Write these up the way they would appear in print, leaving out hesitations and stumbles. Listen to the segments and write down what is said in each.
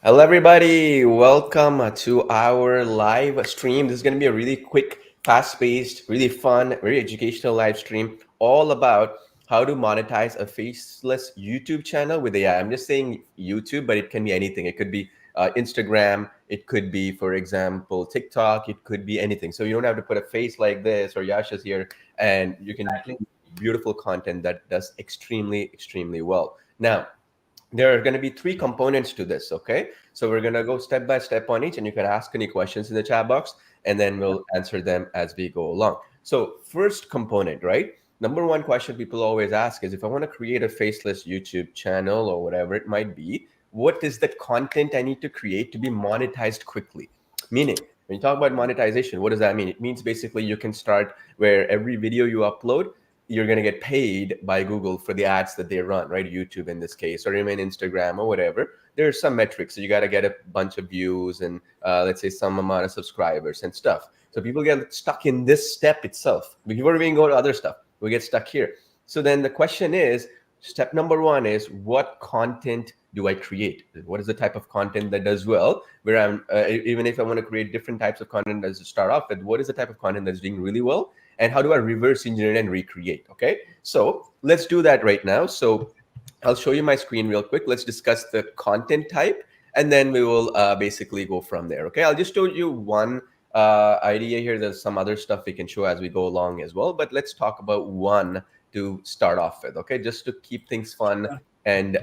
Hello, everybody. Welcome to our live stream. This is going to be a really quick, fast paced, really fun, very educational live stream all about how to monetize a faceless YouTube channel with AI. I'm just saying YouTube, but it can be anything. It could be Instagram, it could be, for example, TikTok, it could be anything. So you don't have to put a face like this or Yash is here, and you can Exactly. do beautiful content that does extremely, extremely well. Now, there are going to be three components to this. Okay, so we're going to go step by step on each, and you can ask any questions in the chat box, and then we'll answer them as we go along. So first component, right? Number one question people always ask is, if I want to create a faceless YouTube channel or whatever it might be, what is the content I need to create to be monetized quickly? Meaning, when you talk about monetization, what does that mean? It means basically you can start where every video you upload, you're going to get paid by Google for the ads that they run, right? YouTube in this case, or even Instagram or whatever. There's some metrics. So you got to get a bunch of views and let's say some amount of subscribers and stuff. So people get stuck in this step itself. Before we even go to other stuff, we get stuck here. So then the question is, step number one is, what content do I create? What is the type of content that does well? Where I'm, even if I want to create different types of content as to start off with, what is the type of content that's doing really well? And how do I reverse engineer and recreate? Okay, so let's do that right now. So I'll show you my screen real quick. Let's discuss the content type, and then we will basically go from there. Okay, I'll just show you one idea here. There's some other stuff we can show as we go along as well, but let's talk about one to start off with. Okay, just to keep things fun and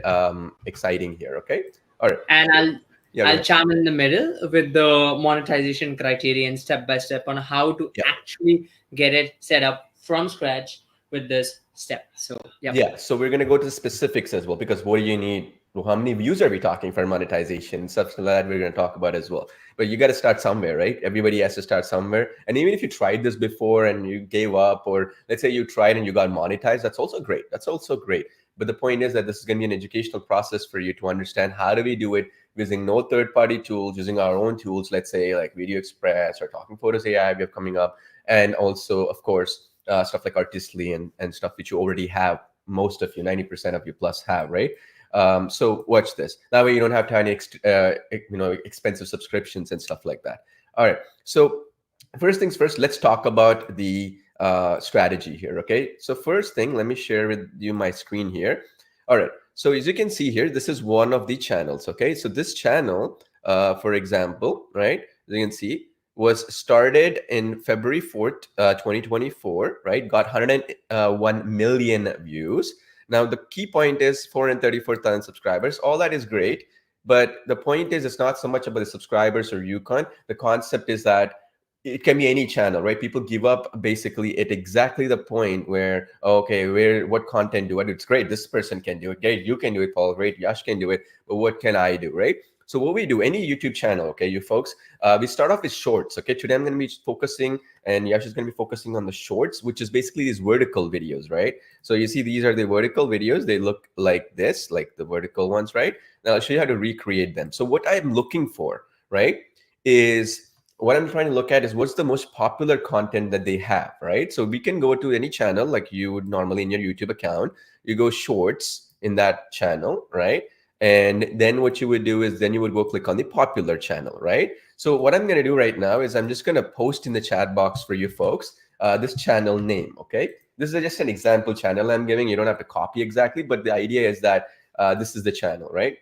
exciting here. Okay, all right. And Yeah, go I'll ahead. chime in the middle with the monetization criteria and step by step on how to Yeah. actually get it set up from scratch with this step. So, yep. Yeah, so we're going to go to the specifics as well, because what do you need? How many views are we talking for monetization? Stuff like that we're going to talk about as well. But you got to start somewhere, right? Everybody has to start somewhere. And even if you tried this before and you gave up, or let's say you tried and you got monetized, that's also great. That's also great. But the point is that this is going to be an educational process for you to understand how do we do it using no third-party tools, using our own tools, let's say like Video Express or Talking Photos AI we have coming up. And also, of course, stuff like Artistly and stuff which you already have, most of you, 90% of you plus have, right? So watch this. That way you don't have to have any expensive subscriptions and stuff like that. All right. So first things first, let's talk about the strategy here. Okay. So first thing, let me share with you my screen here. All right. So as you can see here, this is one of the channels. Okay. So this channel, for example, right, as you can see, was started in February 4th, 2024, right? Got 101 million views. Now, the key point is 434,000 subscribers. All that is great. But the point is, it's not so much about the subscribers or UConn. The concept is that it can be any channel, right? People give up basically at exactly the point where, okay, what content do I do? It's great. This person can do it. Great. You can do it, Paul. Great. Yash can do it. But what can I do, right? So what we do, any YouTube channel, okay, you folks, we start off with shorts. Okay, today I'm going to be focusing, and Yash is going to be focusing on the shorts, which is basically these vertical videos, right? So you see, these are the vertical videos. They look like this, like the vertical ones, right? Now I'll show you how to recreate them. So what I'm looking for, right, is what I'm trying to look at is what's the most popular content that they have, right? So we can go to any channel like you would normally in your YouTube account. You go shorts in that channel, right? And then what you would do is then you would go click on the popular channel, right? So what I'm going to do right now is I'm just going to post in the chat box for you folks this channel name, okay? This is just an example channel I'm giving. You don't have to copy exactly, but the idea is that this is the channel, right?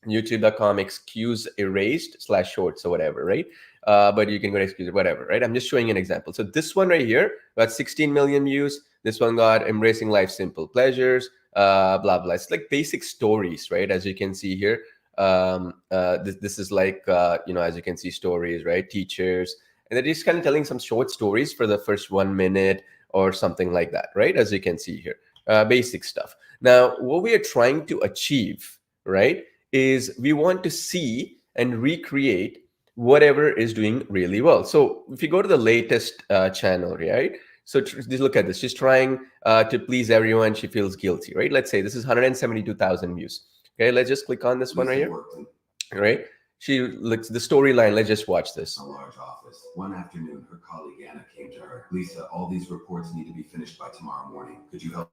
youtube.com excuse erased slash shorts or whatever, right? But you can go to excuse whatever, right? I'm just showing an example. So this one right here got 16 million views. This one got embracing life simple pleasures, blah blah. It's like basic stories, right? As you can see here, this is like as you can see, stories, right? Teachers, and they're just kind of telling some short stories for the first 1 minute or something like that, right? As you can see here, basic stuff. Now, what we are trying to achieve, right, is we want to see and recreate whatever is doing really well. So if you go to the latest channel, right? So just look at this. She's trying to please everyone. She feels guilty, right? Let's say this is 172,000 views. Okay, let's just click on this one right here. Right? She looks the storyline. Let's just watch this. A large office. One afternoon, her colleague Anna came to her. Lisa, all these reports need to be finished by tomorrow morning. Could you help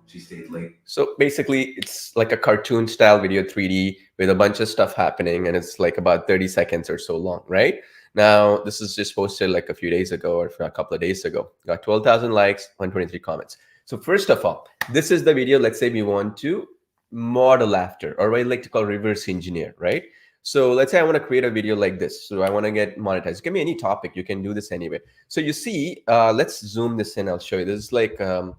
She stayed late. So basically, it's like a cartoon style video 3D with a bunch of stuff happening, and it's like about 30 seconds or so long, right? Now, this is just posted like a few days ago or a couple of days ago. Got 12,000 likes, 123 comments. So first of all, this is the video, let's say we want to model after, or what I like to call reverse engineer, right? So let's say I want to create a video like this. So I want to get monetized. Give me any topic. You can do this anyway. So you see, let's zoom this in. I'll show you. This is like, yeah,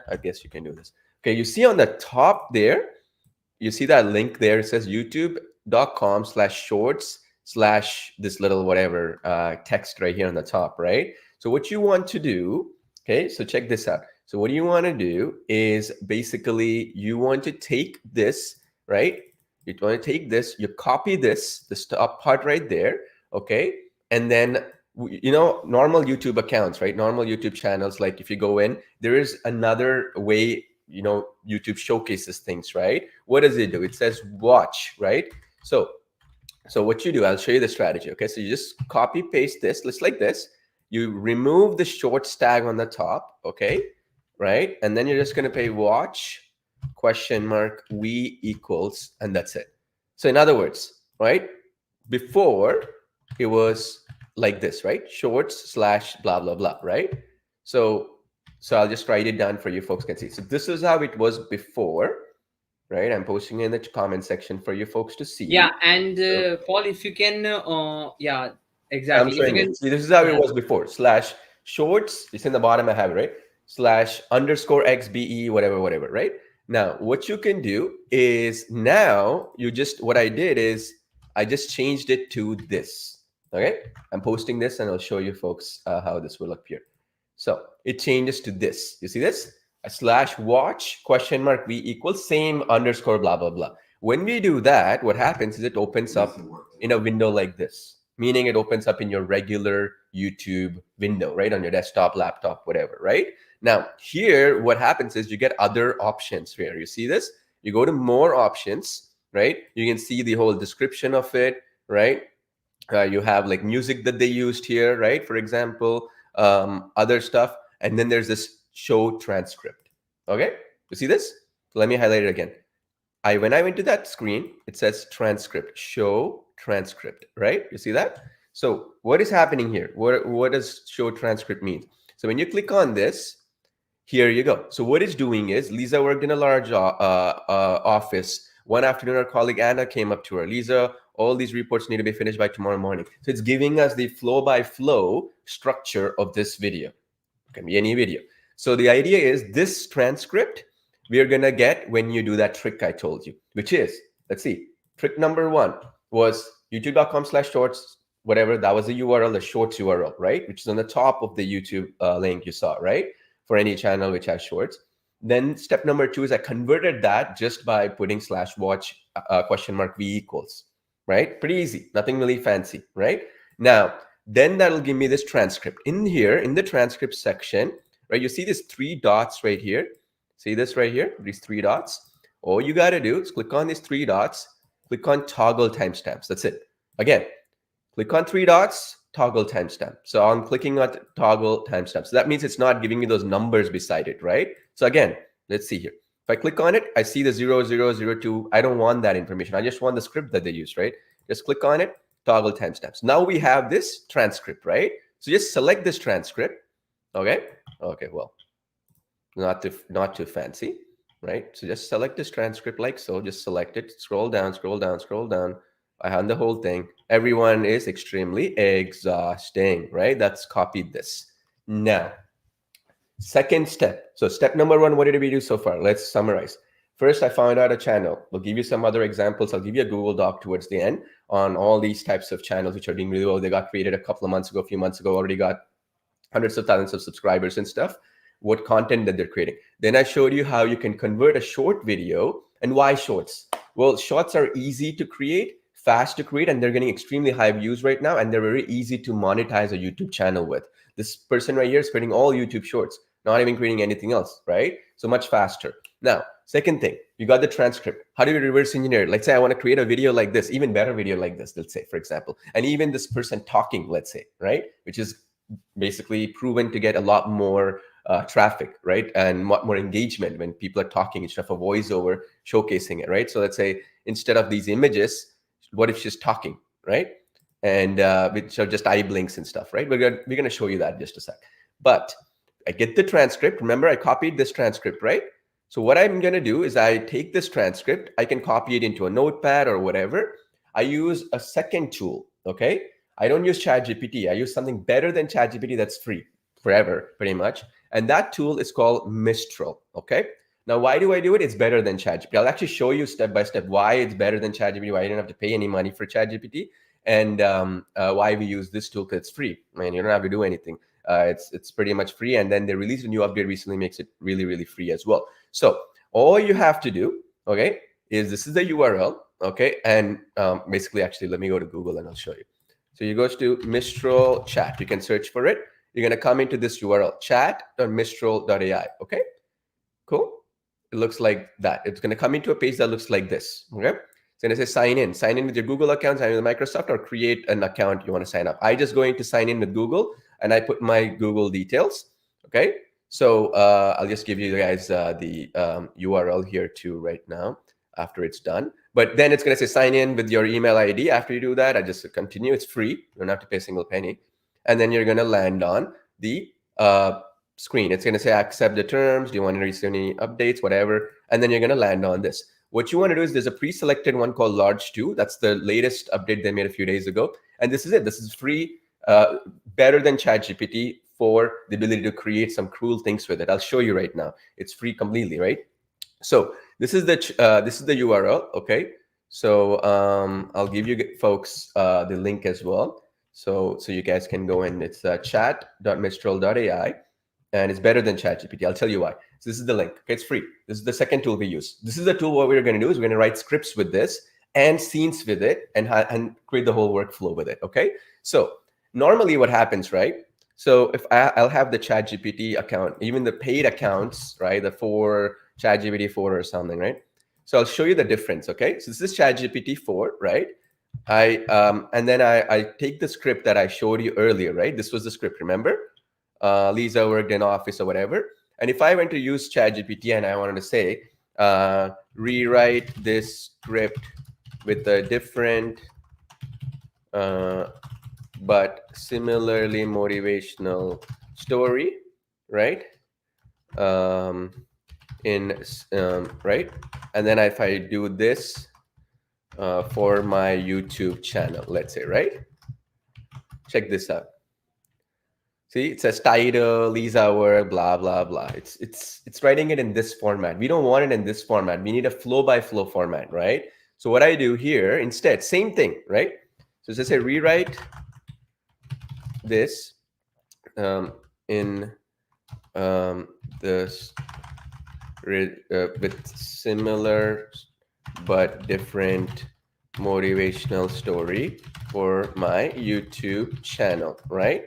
I guess you can do this. Okay, you see on the top there, you see that link there. It says youtube.com/shorts/ this little whatever text right here on the top, right? So what you want to do, okay, so check this out. So what you want to do is basically you want to take this, right? You want to take this, you copy this top part right there, okay? And then, you know, normal YouTube accounts, right? Normal YouTube channels, like if you go in, there is another way, you know, YouTube showcases things, right? What does it do? It says watch, right? So what you do, I'll show you the strategy, okay? So you just copy paste this, just like this. You remove the shorts tag on the top, okay? Right? And then you're just going to pay watch $V equals, and that's it. So in other words, right? Before it was like this, right? Shorts / blah, blah, blah, right? So I'll just write it down for you folks can see. So this is how it was before, right? I'm posting in the comment section for you folks to see. Yeah, and Paul, if you can, yeah, exactly. I'm showing it. See, this is how it was before. / shorts, it's in the bottom, I have it, right? /_XBE, whatever, right? Now, what you can do is now what I did is I just changed it to this. Okay, I'm posting this and I'll show you folks how this will appear. So it changes to this. You see this? A /watch $V equals same underscore blah, blah, blah. When we do that, what happens is it opens up in a window like this, meaning it opens up in your regular YouTube window, right? On your desktop, laptop, whatever, right? Now, here, what happens is you get other options here. You see this? You go to more options, right? You can see the whole description of it, right? You have like music that they used here, right? For example, other stuff. And then there's this show transcript. Okay, you see this? Let me highlight it again. When I went to that screen, it says transcript, show transcript, right? You see that? So what is happening here? What does show transcript mean? So when you click on this, here you go. So what it's doing is Lisa worked in a large office. One afternoon, our colleague Anna came up to her. Lisa, all these reports need to be finished by tomorrow morning. So it's giving us the flow-by-flow structure of this video. It can be any video. So the idea is this transcript we are going to get when you do that trick I told you, which is, let's see, trick number 1 was youtube.com/shorts, whatever. That was the URL, the shorts URL, right? Which is on the top of the YouTube link you saw, right? For any channel which has shorts. Then step number 2 is I converted that just by putting /watch $V equals, right? Pretty easy, nothing really fancy, right? Now, then that'll give me this transcript. In here, in the transcript section, right, you see these 3 dots right here. See this right here, these 3 dots. All you got to do is click on these 3 dots, click on toggle timestamps. That's it. Again, click on 3 dots, toggle timestamp. So I'm clicking on toggle timestamp. So that means it's not giving me those numbers beside it, right? So again, let's see here. If I click on it, I see the 0002. I don't want that information. I just want the script that they used, right? Just click on it, toggle timestamps. Now we have this transcript, right? So just select this transcript. Okay. Okay. Well, not too fancy, right? So just select this transcript like so. Just select it. Scroll down, scroll down, scroll down. I have the whole thing. Everyone is extremely exhausting, right? That's copied this. Now, second step. So step number 1, what did we do so far? Let's summarize. First, I found out a channel. We'll give you some other examples. I'll give you a Google Doc towards the end on all these types of channels which are doing really well. They got created a couple of months ago, a few months ago, already got hundreds of thousands of subscribers and stuff. What content that they're creating. Then I showed you how you can convert a short video. And why shorts? Well, shorts are easy to create, fast to create, and they're getting extremely high views right now, and they're very easy to monetize a YouTube channel with. This person right here is creating all YouTube shorts, not even creating anything else, right? So much faster. Now, second thing, you got the transcript. How do you reverse engineer it? Let's say I want to create a video like this, even better video like this, let's say, for example, and even this person talking, let's say, right? Which is basically proven to get a lot more traffic, right? And more engagement when people are talking instead of a voiceover showcasing it, right? So let's say instead of these images, what if she's talking, right? And which are just eye blinks and stuff, right? We're gonna show you that in just a sec. But I get the transcript. Remember, I copied this transcript, right? So what I'm gonna do is I take this transcript, I can copy it into a notepad or whatever. I use a second tool, okay? I don't use ChatGPT. I use something better than ChatGPT that's free forever, pretty much. And that tool is called Mistral, okay? Now, why do I do it? It's better than ChatGPT. I'll actually show you step by step why it's better than ChatGPT, why you don't have to pay any money for ChatGPT, and why we use this tool because it's free. I mean, you don't have to do anything. It's pretty much free. And then they released a new update recently, makes it really, really free as well. So all you have to do, okay, is this is the URL, okay? And basically, actually, let me go to Google and I'll show you. So you go to Mistral chat. You can search for it. You're going to come into this URL, chat.mistral.ai, okay? Cool. It looks like that. It's going to come into a page that looks like this, okay? It's going to say sign in. Sign in with your Google account, sign in with Microsoft, or create an account you want to sign up. I just going to sign in with Google, and I put my Google details, okay? So I'll just give you guys the URL here too right now after it's done. But then it's going to say sign in with your email ID. After you do that, I just continue. It's free. You don't have to pay a single penny. And then you're going to land on the screen. It's going to say accept the terms. Do you want to receive any updates, whatever? And then you're going to land on this. What you want to do is there's a pre-selected one called Large 2. That's the latest update they made a few days ago. And this is it. This is free, better than ChatGPT for the ability to create some cool things with it. I'll show you right now. It's free completely, right? So this is the URL, okay? So I'll give you folks the link as well. So you guys can go in. It's chat.mistral.ai. And it's better than ChatGPT. I'll tell you why. So this is the link. Okay, it's free. This is the second tool we use. This is the tool. What we're going to do is we're going to write scripts with this and scenes with it and create the whole workflow with it. Okay. So normally what happens, right? So if I'll have the ChatGPT account, even the paid accounts, right? The ChatGPT 4 or something, right? So I'll show you the difference. Okay. So this is ChatGPT 4, right? And then I take the script that I showed you earlier, right? This was the script. Remember? Lisa worked in office or whatever. And if I went to use ChatGPT and I wanted to say, rewrite this script with a different but similarly motivational story, right? Right? And then if I do this for my YouTube channel, let's say, right? Check this out. See, it says title, Lisa work, blah, blah, blah. It's writing it in this format. We don't want it in this format. We need a flow-by-flow format, right? So what I do here instead, same thing, right? So just say rewrite this in this with similar but different motivational story for my YouTube channel, right?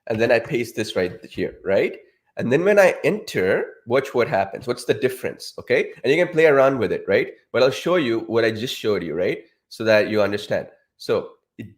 And then I paste this right here, right? And then when I enter, watch what happens. What's the difference, okay? And you can play around with it, right? But I'll show you what I just showed you, right? So that you understand. So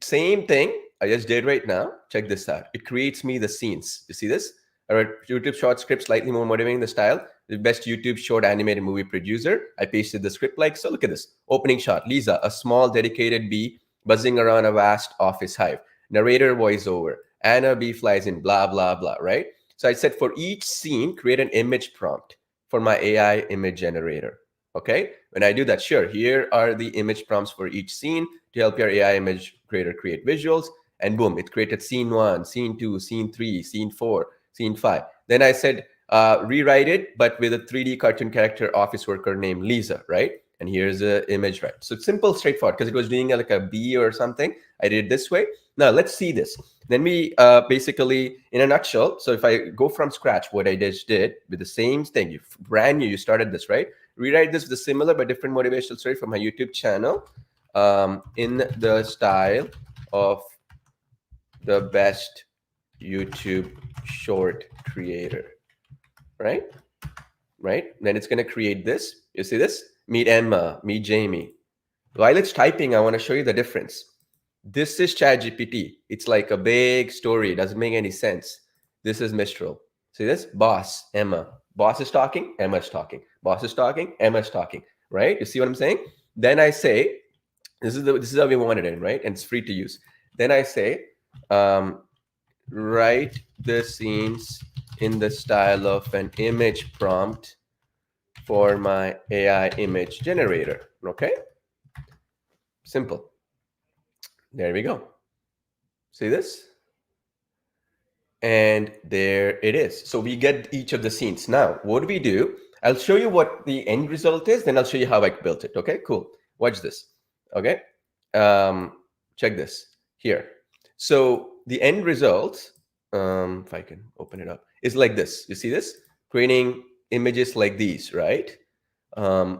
same thing I just did right now. Check this out. It creates me the scenes. You see this? I wrote YouTube short script, slightly more motivating the style. The best YouTube short animated movie producer. I pasted the script like so. Look at this. Opening shot. Lisa, a small dedicated bee buzzing around a vast office hive. Narrator voiceover. Anna bee flies in, blah, blah, blah, right? So I said for each scene, create an image prompt for my AI image generator. Okay. When I do that, sure, here are the image prompts for each scene to help your AI image creator create visuals. And boom, it created scene 1, scene 2, scene 3, scene 4, scene 5. Then I said, rewrite it, but with a 3D cartoon character office worker named Lisa, right? And here's the image, right? So it's simple, straightforward, because it was doing like a bee or something. I did it this way. Now let's see this. Then we basically, in a nutshell, so if I go from scratch, what I just did with the same thing, you brand new, you started this, right? Rewrite this with a similar but different motivational story from my YouTube channel in the style of the best YouTube short creator, right? Right? Then it's going to create this. You see this? Meet Emma, meet Jamie. While it's typing, I want to show you the difference. This is ChatGPT. It's like a big story. It doesn't make any sense. This is Mistral. See this? Boss, Emma. Boss is talking, Emma is talking. Boss is talking, Emma is talking, right? You see what I'm saying? Then I say, this is how we want it in, right? And it's free to use. Then I say, write the scenes in the style of an image prompt for my AI image generator. Okay? Simple. There we go. See this? And there it is. So we get each of the scenes. Now, what do we do? I'll show you what the end result is, then I'll show you how I built it. Okay, cool. Watch this. Okay. Check this here. So the end result, if I can open it up, is like this. You see this? Creating images like these, right?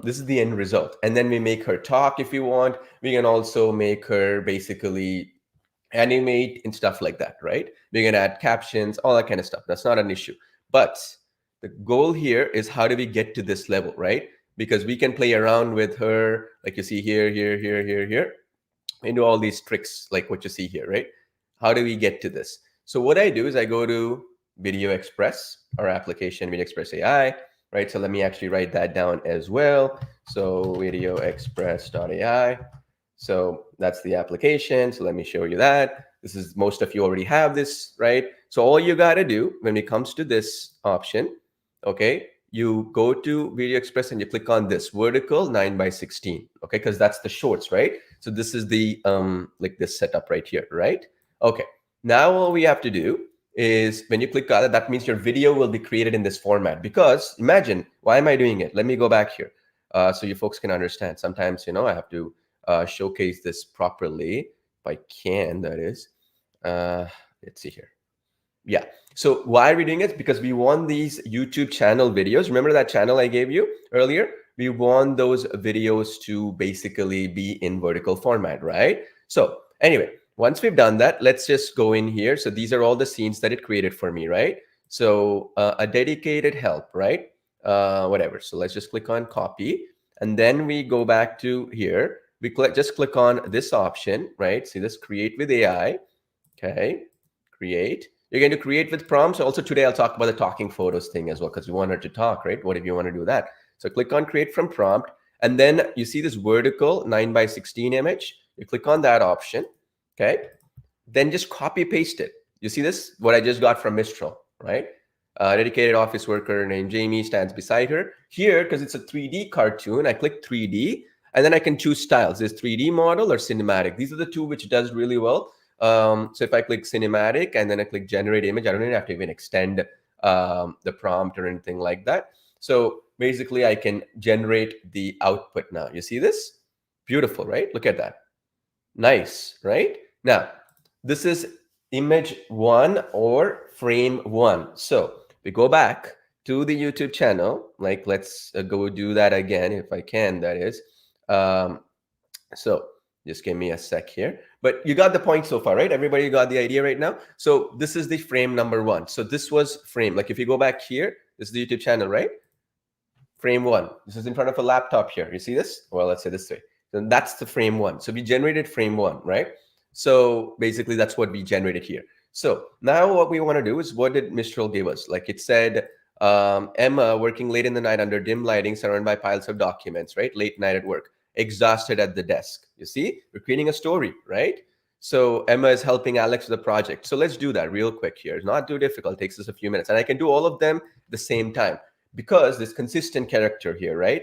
This is the end result. And then we make her talk if you want. We can also make her basically animate and stuff like that, right? We can add captions, all that kind of stuff. That's not an issue. But the goal here is how do we get to this level, right? Because we can play around with her, like you see here, here, and do all these tricks like what you see here, right? How do we get to this? So what I do is I go to Video Express, our application, Video Express AI, right? So let me actually write that down as well. So videoexpress.ai. So that's the application. So let me show you that. This is, most of you already have this, right? So all you got to do when it comes to this option, okay, you go to Video Express and you click on this vertical 9:16, okay, because that's the shorts, right? So this is the like this setup right here, right? Okay, now all we have to do is when you click on it, that means your video will be created in this format. Because imagine, why am I doing it? Let me go back here so you folks can understand. Sometimes, you know, I have to showcase this properly, if I can, that is. Let's see here. Yeah. So why are we doing it? Because we want these YouTube channel videos. Remember that channel I gave you earlier? We want those videos to basically be in vertical format, right? So anyway, once we've done that, let's just go in here. So these are all the scenes that it created for me, right? So a dedicated help, right? Whatever. So let's just click on copy. And then we go back to here. We just click on this option, right? See this, create with AI. Okay, create. You're going to create with prompts. Also today I'll talk about the talking photos thing as well, because we want her to talk, right? What if you want to do that? So click on create from prompt. And then you see this vertical 9:16 image. You click on that option. Okay. Then just copy paste it. You see this? What I just got from Mistral, right? Dedicated office worker named Jamie stands beside her. Here, because it's a 3D cartoon, I click 3D. And then I can choose styles. There's 3D model or cinematic. These are the two which does really well. So if I click cinematic and then I click generate image, I don't even have to even extend the prompt or anything like that. So basically I can generate the output now. You see this? Beautiful, right? Look at that. Nice, right? Now, this is image 1 or frame 1. So we go back to the YouTube channel. Like, let's go do that again, if I can, that is. So just give me a sec here. But you got the point so far, right? Everybody got the idea right now? So this is the frame number 1. So this was frame. Like if you go back here, this is the YouTube channel, right? Frame 1. This is in front of a laptop here. You see this? Well, let's say this way. Then that's the frame 1. So we generated frame 1, right? So basically that's what we generated here. So now what we want to do is, what did Mistral give us? Like it said, Emma working late in the night under dim lighting, surrounded by piles of documents, right? Late night at work, exhausted at the desk. You see, we're creating a story, right? So Emma is helping Alex with the project. So let's do that real quick here. It's not too difficult. It takes us a few minutes. And I can do all of them at the same time because there's consistent character here, right?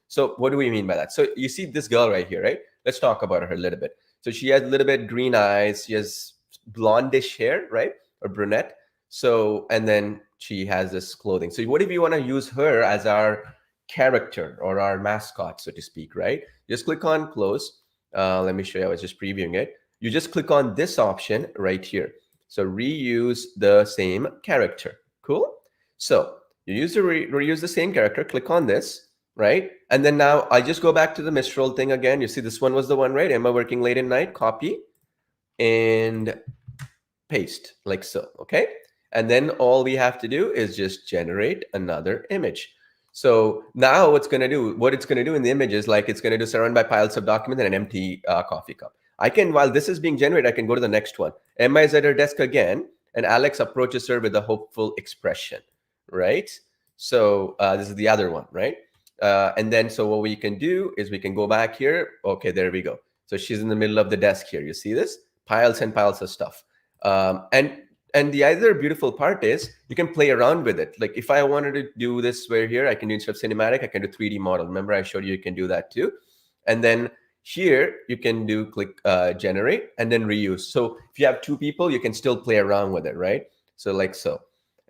So what do we mean by that? So you see this girl right here, right? Let's talk about her a little bit. So she has a little bit green eyes. She has blondish hair, right? Or brunette. So, and then she has this clothing. So what if you want to use her as our character or our mascot, so to speak, right? Just click on close. Let me show you. I was just previewing it. You just click on this option right here. So reuse the same character. Cool. So you use the reuse the same character. Click on this, right? And then now I just go back to the Mistral thing again. You see this one was the one, right? Emma working late at night. Copy and paste like so. Okay. And then all we have to do is just generate another image. So now what it's going to do in the image is, like, it's going to do surrounded by piles of documents and an empty coffee cup. I can, while this is being generated, I can go to the next one. Emma is at her desk again. and Alex approaches her with a hopeful expression, right? So this is the other one, right? And then so what we can do is we can go back here. Okay, there we go. So she's in the middle of the desk here. You see this? Piles and piles of stuff. And the other beautiful part is you can play around with it. Like if I wanted to do this where here, I can do instead of cinematic, I can do 3D model. Remember I showed you can do that too. And then here you can do click generate and then reuse. So if you have two people, you can still play around with it, right? So like so.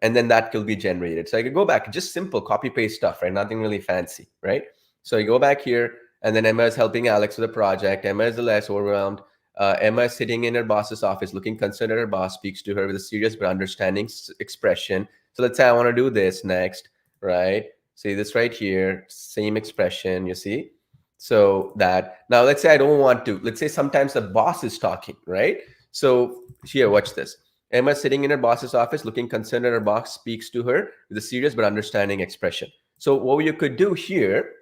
And then that will be generated. So I could go back, just simple copy paste stuff, right? Nothing really fancy, right? So you go back here and then Emma is helping Alex with the project. Emma is the less overwhelmed. Emma is sitting in her boss's office, looking concerned at her boss, speaks to her with a serious but understanding expression. So let's say I want to do this next, right? See this right here, same expression, you see? So that, now let's say I don't want to, let's say sometimes the boss is talking, right? So here, watch this. Emma is sitting in her boss's office, looking concerned at her boss, speaks to her with a serious but understanding expression. So what you could do here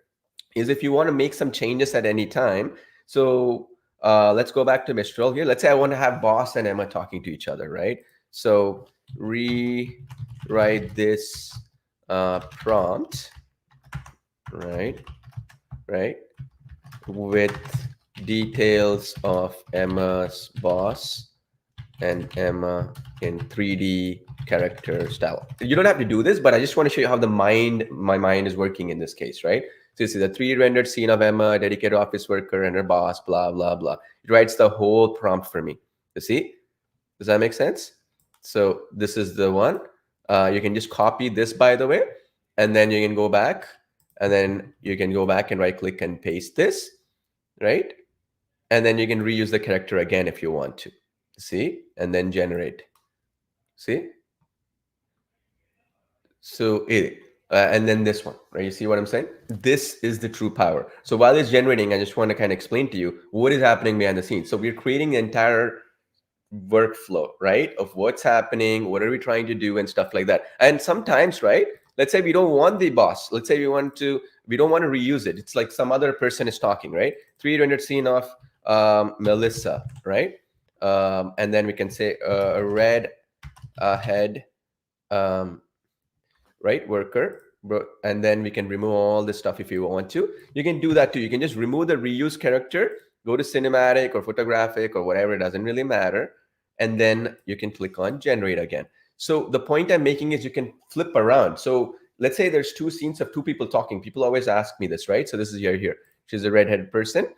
is if you want to make some changes at any time, so let's go back to Mistral here. Let's say I want to have boss and Emma talking to each other, right? So rewrite this prompt, right? With details of Emma's boss and Emma in 3D character style. You don't have to do this, but I just want to show you how my mind is working in this case, right? So you see the 3D rendered scene of Emma, dedicated office worker and her boss, blah, blah, blah. It writes the whole prompt for me. You see? Does that make sense? So this is the one. You can just copy this, by the way, and then you can go back and then you can go back and right click and paste this, right? And then you can reuse the character again if you want to. See? And then generate. See? So and then this one, right? You see what I'm saying? This is the true power. So while it's generating, I just want to kind of explain to you what is happening behind the scenes. So we're creating the entire workflow, right? Of what's happening, what are we trying to do and stuff like that. And sometimes, right? Let's say we don't want the boss. Let's say we don't want to reuse it. It's like some other person is talking, right? 3D rendered scene of Melissa, right? And then we can say a red head, right, worker, and then we can remove all this stuff if you want to. You can do that too. You can just remove the reuse character, go to cinematic or photographic or whatever, it doesn't really matter, and then you can click on generate again. So the point I'm making is you can flip around. So let's say there's two scenes of two people talking. People always ask me this, right? So this is here. She's a redheaded person.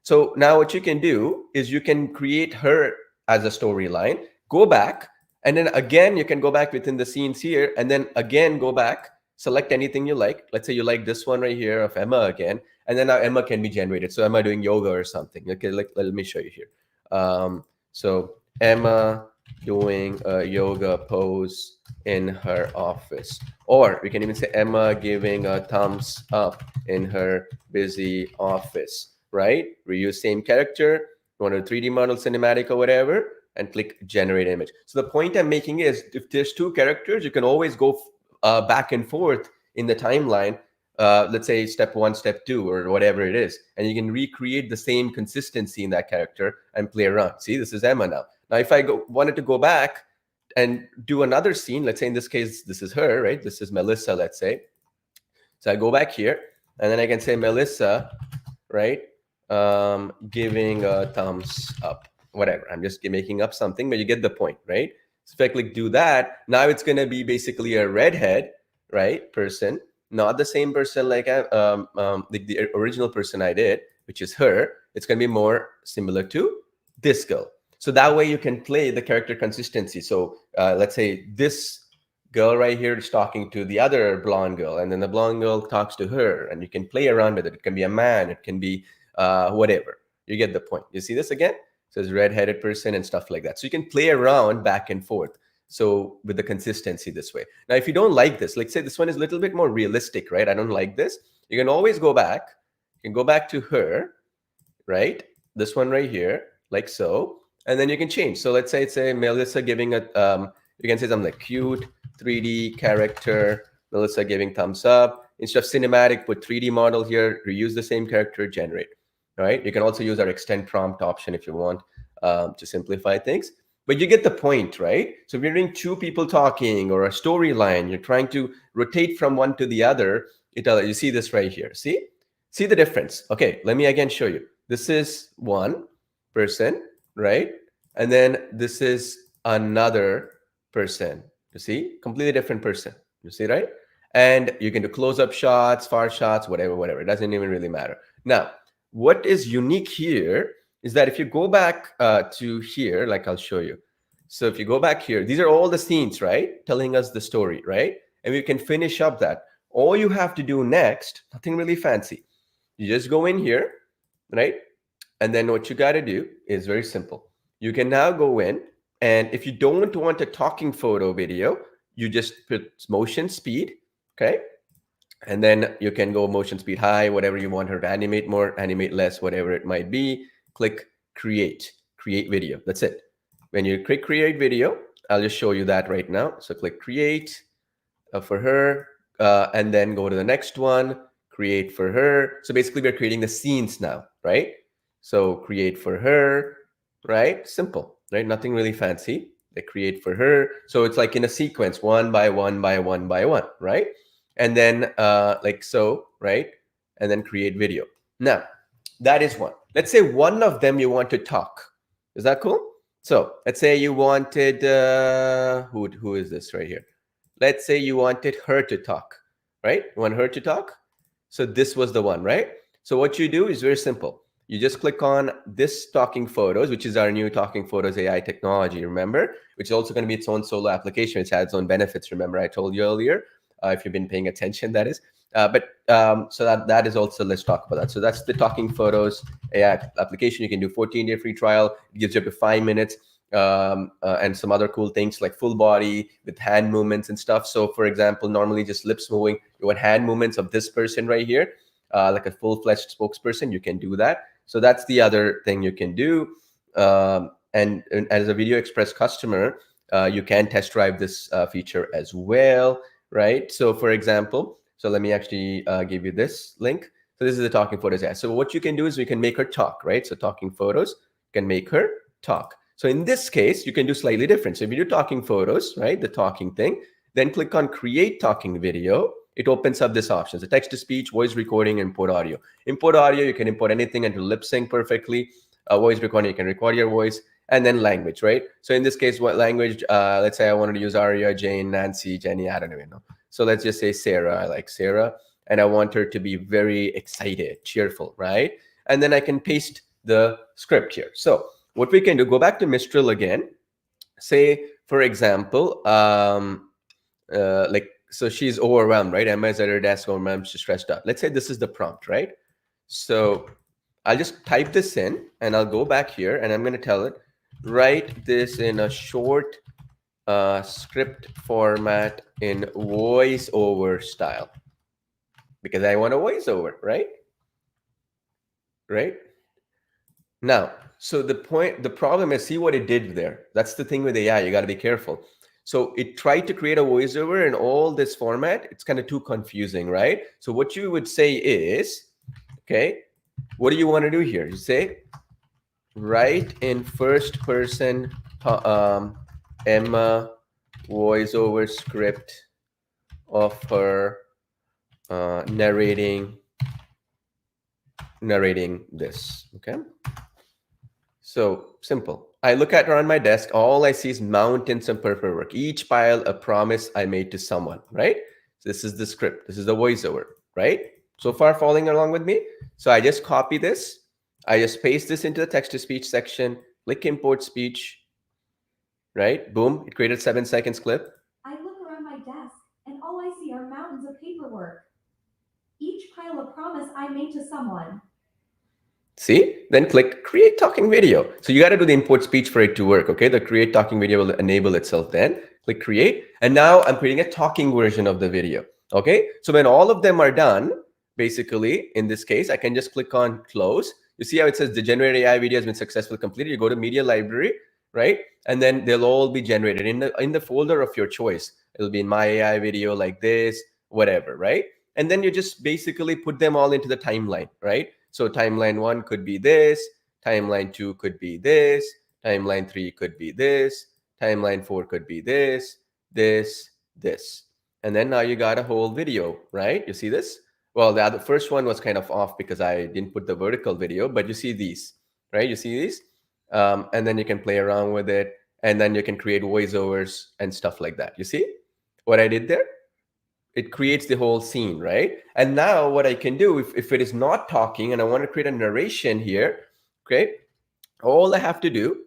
So now what you can do is you can create her as a storyline, go back, and then again, you can go back within the scenes here, and then again, go back, select anything you like. Let's say you like this one right here of Emma again, and then now Emma can be generated. So Emma doing yoga or something. Okay, let me show you here. So Emma doing a yoga pose in her office. Or we can even say Emma giving a thumbs up in her busy office, right? Reuse same character, you want a 3D model, cinematic or whatever, and click generate image. So the point I'm making is if there's two characters, you can always go back and forth in the timeline. Let's say step 1, step 2, or whatever it is, and you can recreate the same consistency in that character and play around. See, this is Emma now. Now, if I wanted to go back and do another scene, let's say in this case, this is her, right? This is Melissa, let's say. So I go back here, and then I can say Melissa, right? Giving a thumbs up, whatever. I'm just making up something, but you get the point, right? So if I click do that, now it's going to be basically a redhead, right, person, not the same person like the original person I did, which is her. It's going to be more similar to this girl. So that way you can play the character consistency. So let's say this girl right here is talking to the other blonde girl, and then the blonde girl talks to her, and you can play around with it. It can be a man, it can be whatever. You get the point. You see this again? It says redheaded person and stuff like that. So you can play around back and forth. So with the consistency this way. Now, if you don't like this, like say this one is a little bit more realistic, right? I don't like this. You can always go back. You can go back to her, right? This one right here, like so. And then you can change. So let's say it's a Melissa giving a, you can say something like cute 3D character, Melissa giving thumbs up. Instead of cinematic, put 3D model here, reuse the same character, generate. All right. You can also use our extend prompt option if you want to simplify things. But you get the point, right? So if you're doing two people talking or a storyline, you're trying to rotate from one to the other. You see this right here. See the difference. Okay, let me again show you. This is one person, right? And then this is another person. You see, completely different person. You see, right? And you can do close-up shots, far shots, whatever. It doesn't even really matter. Now, what is unique here is that if you go back to here, like I'll show you. So if you go back here, these are all the scenes, right? Telling us the story, right? And we can finish up that. All you have to do next, nothing really fancy. You just go in here, right? And then what you got to do is very simple. You can now go in, and if you don't want a talking photo video, you just put motion speed, okay? And then you can go motion speed high, whatever you want her to animate more, animate less, whatever it might be. Click create video. That's it. When you click create video, I'll just show you that right now. So click create for her, and then go to the next one, create for her. So basically we're creating the scenes now, right? So create for her, right? Simple, right? Nothing really fancy. They create for her. So it's like in a sequence, one by one by one by one, right? And then like so, right? And then create video. Now, that is one. Let's say one of them you want to talk. Is that cool? So let's say you wanted, who is this right here? Let's say you wanted her to talk, right? You want her to talk? So this was the one, right? So what you do is very simple. You just click on this talking photos, which is our new talking photos AI technology, remember? Which is also going to be its own solo application, which has its own benefits, remember I told you earlier, if you've been paying attention, that is. So that is also, let's talk about that. So that's the talking photos AI application. You can do 14-day free trial. It gives you up to 5 minutes. And some other cool things like full body with hand movements and stuff. So for example, normally just lips moving, you want hand movements of this person right here, like a full-fledged spokesperson, you can do that. So that's the other thing you can do. And as a Video Express customer, you can test drive this feature as well, right? So for example, so let me actually give you this link. So this is the talking photos AI. So what you can do is we can make her talk, right? So talking photos can make her talk. So in this case, you can do slightly different. So if you do talking photos, right, the talking thing, then click on create talking video. It opens up this option. So text to speech, voice recording, import audio. Import audio, you can import anything and to lip sync perfectly. Voice recording, you can record your voice. And then language, right? So in this case, what language? Let's say I wanted to use Aria, Jane, Nancy, Jenny, I don't even know. So let's just say Sarah. I like Sarah. And I want her to be very excited, cheerful, right? And then I can paste the script here. So what we can do, go back to Mistral again. Say, for example, like, so she's overwhelmed, right? Emma's at her desk, overwhelmed, she's stressed out. Let's say this is the prompt, right? So I'll just type this in and I'll go back here and I'm going to tell it, write this in a short script format in voiceover style. Because I want a voiceover, right? Right? Now, so the problem is, see what it did there. That's the thing with AI, you got to be careful. So it tried to create a voiceover in all this format. It's kind of too confusing, right? So what you would say is, okay, what do you want to do here? You say, write in first person Emma voiceover script of her narrating this, okay? So simple. I look at her on my desk. All I see is mountains of paperwork. Each pile a promise I made to someone, right? So this is the script. This is the voiceover, right? So far following along with me? So I just copy this. I just paste this into the text-to-speech section. Click import speech, right? Boom. It created 7 seconds clip. I look around my desk and all I see are mountains of paperwork. Each pile a promise I made to someone. See, then click create talking video. So you got to do the import speech for it to work. Okay, the create talking video will enable itself. Then click create, and now I'm creating a talking version of the video. Okay, so when all of them are done, basically in this case, I can just click on close. You see how it says the generated AI video has been successfully completed. You go to media library, right, and then they'll all be generated in the folder of your choice. It'll be in my AI video like this, whatever, right? And then you just basically put them all into the timeline, right? So timeline 1 could be this, timeline 2 could be this, Timeline 3 could be this. Timeline 4 could be this, this, this. And then now you got a whole video, right? You see this? Well, the first one was kind of off because I didn't put the vertical video, but you see these, right? You see these? And then you can play around with it. And then you can create voiceovers and stuff like that. You see what I did there? It creates the whole scene, right? And now what I can do, if it is not talking and I want to create a narration here, okay, all I have to do,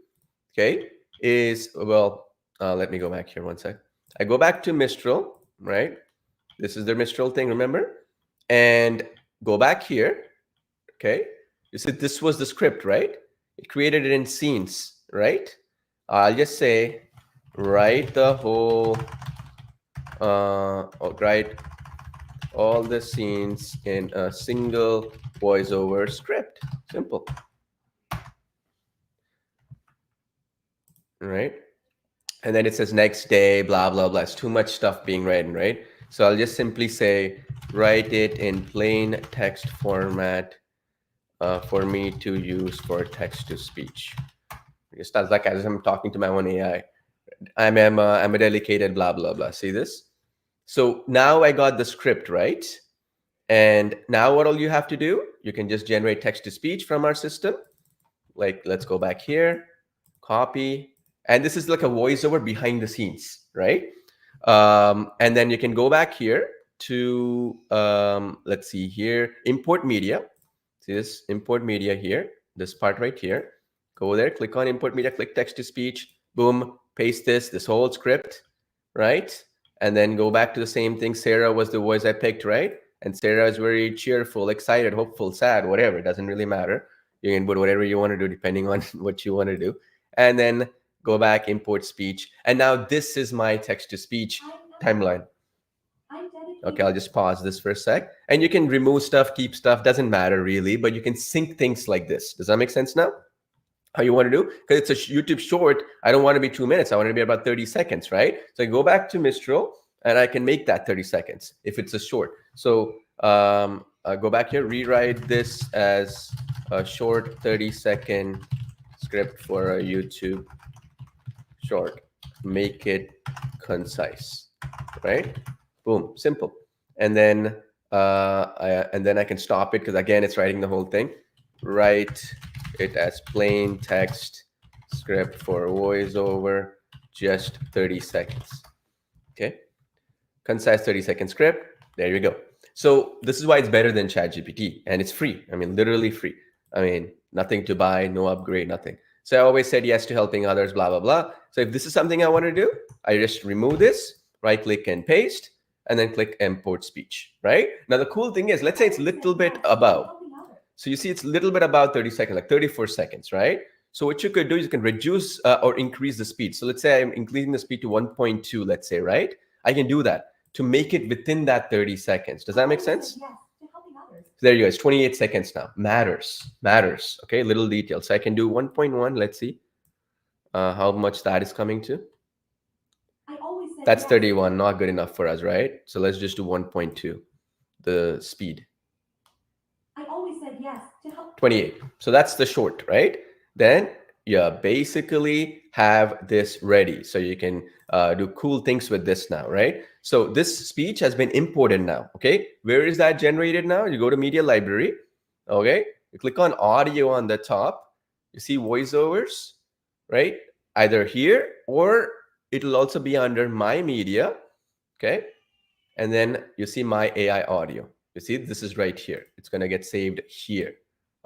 okay, is, well, let me go back here one sec. I go back to Mistral, right? This is the Mistral thing, remember? And go back here, okay? You see, this was the script, right? It created it in scenes, right? I'll just say, write the whole, write all the scenes in a single voiceover script. Simple. Right? And then it says next day, blah, blah, blah. It's too much stuff being written, right? So I'll just simply say, write it in plain text format for me to use for text to speech. Just like as I'm talking to my own AI. I'm a dedicated blah, blah, blah. See this? So now I got the script, right? And now what all you have to do, you can just generate text to speech from our system. Like, let's go back here, copy. And this is like a voiceover behind the scenes, right? And then you can go back here to, let's see here, import media. See this, import media here, this part right here. Go there, click on import media, click text to speech, boom, paste this whole script, right? And then go back to the same thing. Sarah was the voice I picked, right? And Sarah is very cheerful, excited, hopeful, sad, whatever. It doesn't really matter. You can put whatever you want to do depending on what you want to do. And then go back, import speech. And now this is my text to speech timeline. Okay, I'll just pause this for a sec. And you can remove stuff, keep stuff, doesn't matter really, but you can sync things like this. Does that make sense now? How you want to do? Because it's a YouTube short, I don't want to be 2 minutes. I want to be about 30 seconds, right? So I go back to Mistral and I can make that 30 seconds if it's a short. So go back here, rewrite this as a short 30-second script for a YouTube short. Make it concise, right? Boom, simple. And then I can stop it because again, it's writing the whole thing. Write it as plain text script for voiceover, just 30 seconds. Okay, concise 30-second script. There you go. So this is why it's better than ChatGPT, and it's free. I mean, literally free. I mean, nothing to buy, no upgrade, nothing. So I always said yes to helping others, blah, blah, blah. So if this is something I want to do, I just remove this, right click and paste, and then click import speech, right? Now, the cool thing is, let's say it's a little bit above. So you see it's a little bit about 30 seconds, like 34 seconds, right? So what you could do is you can reduce or increase the speed. So let's say I'm increasing the speed to 1.2, let's say, right? I can do that to make it within that 30 seconds. Does that make sense? Yes, to helping others. So there you go. It's 28 seconds now. Matters. Okay, little detail. So I can do 1.1. Let's see how much that is coming to. I always said That's yes. 31. Not good enough for us, right? So let's just do 1.2, the speed. I always said yes to help. 28. So that's the short, right? Then you basically have this ready. So you can do cool things with this now, right? So this speech has been imported now, okay? Where is that generated now? You go to media library, okay? You click on audio on the top. You see voiceovers, right? Either here or it'll also be under my media, okay? And then you see my AI audio. You see, this is right here. It's going to get saved here.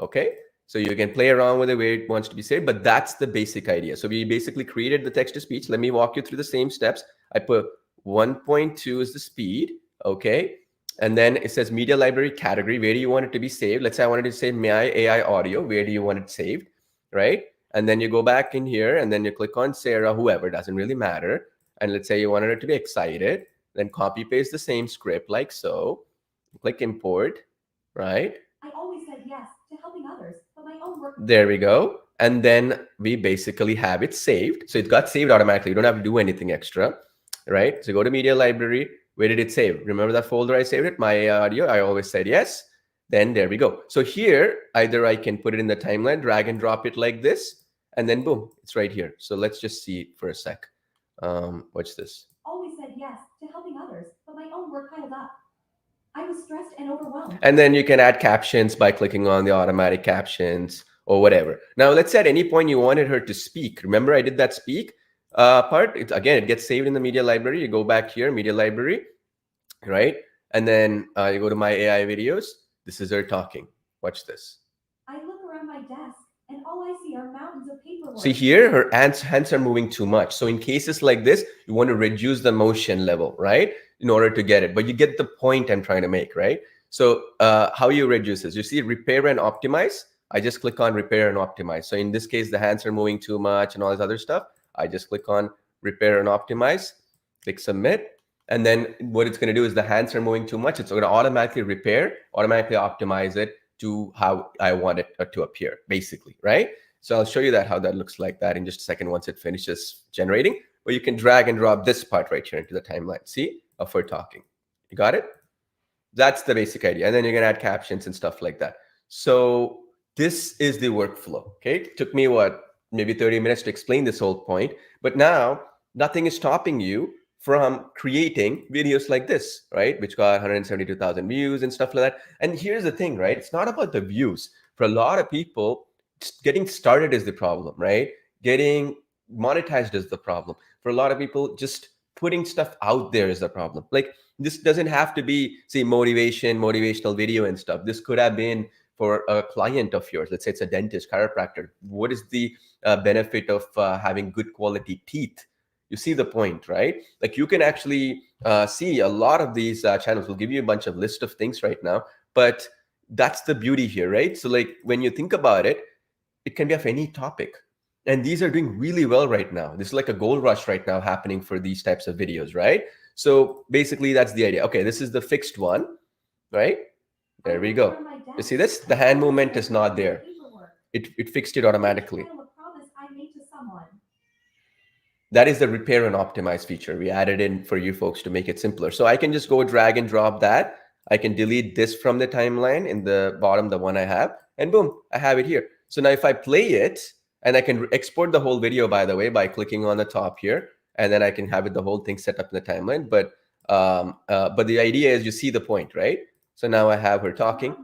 Okay. So you can play around with it where it wants to be saved, but that's the basic idea. So we basically created the text to speech. Let me walk you through the same steps. I put 1.2 is the speed. Okay. And then it says media library category. Where do you want it to be saved? Let's say I wanted to save my AI audio. Where do you want it saved? Right. And then you go back in here and then you click on Sarah, whoever, doesn't really matter. And let's say you wanted it to be excited. Then copy paste the same script like so. Click import, right? I always said yes to helping others, but my own work. There we go. And then we basically have it saved. So it got saved automatically. You don't have to do anything extra, right? So go to media library. Where did it save? Remember that folder I saved it? My audio. I always said yes. Then there we go. So here, either I can put it in the timeline, drag and drop it like this, and then boom, it's right here. So let's just see it for a sec. What's this? Always said yes to helping others, but my own work piled up. I was stressed and overwhelmed. And then you can add captions by clicking on the automatic captions or whatever. Now, let's say at any point you wanted her to speak. Remember, I did that speak part. It gets saved in the media library. You go back here, media library, right? And then you go to my AI videos. This is her talking. Watch this. I look around my desk, and all I see are mountains of paperwork. See here, her hands are moving too much. So in cases like this, you want to reduce the motion level, right? In order to get it. But you get the point I'm trying to make, right? So how you reduce this? You see repair and optimize. I just click on repair and optimize. So in this case, the hands are moving too much and all this other stuff. I just click on repair and optimize, click submit. And then what it's going to do is the hands are moving too much. It's going to automatically repair, automatically optimize it to how I want it to appear, basically, right? So I'll show you that how that looks like that in just a second once it finishes generating. But you can drag and drop this part right here into the timeline. See, of her talking. You got it? That's the basic idea. And then you can add captions and stuff like that. So this is the workflow. Okay, it took me maybe 30 minutes to explain this whole point. But now nothing is stopping you from creating videos like this, right? Which got 172,000 views and stuff like that. And here's the thing, right? It's not about the views. For a lot of people, getting started is the problem, right? Getting monetized is the problem. For a lot of people, just putting stuff out there is the problem. Like this doesn't have to be, say, motivational video and stuff. This could have been for a client of yours. Let's say it's a dentist, chiropractor. What is the benefit of having good quality teeth? You see the point, right? Like you can actually see a lot of these channels will give you a bunch of list of things right now, but that's the beauty here, right? So like when you think about it, it can be of any topic. And these are doing really well right now. This is like a gold rush right now happening for these types of videos, right? So basically that's the idea. Okay, this is the fixed one, right? There we go. You see this? The hand movement is not there. It fixed it automatically. That is the repair and optimize feature. We added in for you folks to make it simpler. So I can just go drag and drop that. I can delete this from the timeline in the bottom, the one I have, and boom, I have it here. So now if I play it, and I can export the whole video, by the way, by clicking on the top here, and then I can have it the whole thing set up in the timeline. But the idea is you see the point, right? So now I have her talking.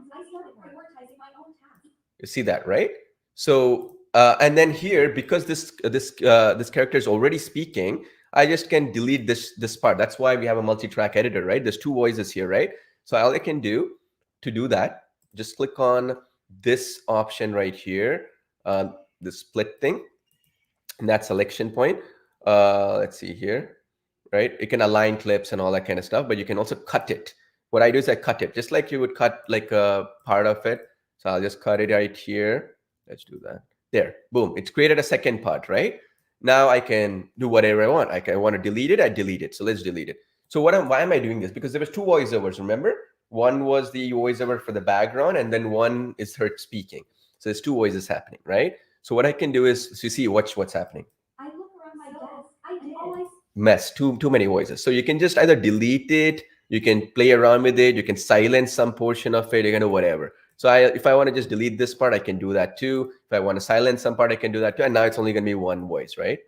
You see that, right? So and then here, because this character is already speaking, I just can delete this part. That's why we have a multi-track editor, right? There's two voices here, right? So all I can do to do that, just click on this option right here, the split thing, and that selection point. Let's see here, right? You can align clips and all that kind of stuff, but you can also cut it. What I do is I cut it, just like you would cut like a part of it. So I'll just cut it right here. Let's do that. There, boom. It's created a second part, right? Now I can do whatever I want. I want to delete it, I delete it. So let's delete it. So why am I doing this? Because there was two voiceovers, remember? One was the voiceover for the background, and then one is her speaking. So there's two voices happening, right? So what I can do is, so you see, watch what's happening. I look around my desk. I did. Mess, too many voices. So you can just either delete it, you can play around with it, you can silence some portion of it, you can do whatever. So if I want to just delete this part, I can do that too. If I want to silence some part, I can do that too. And now it's only going to be one voice, right?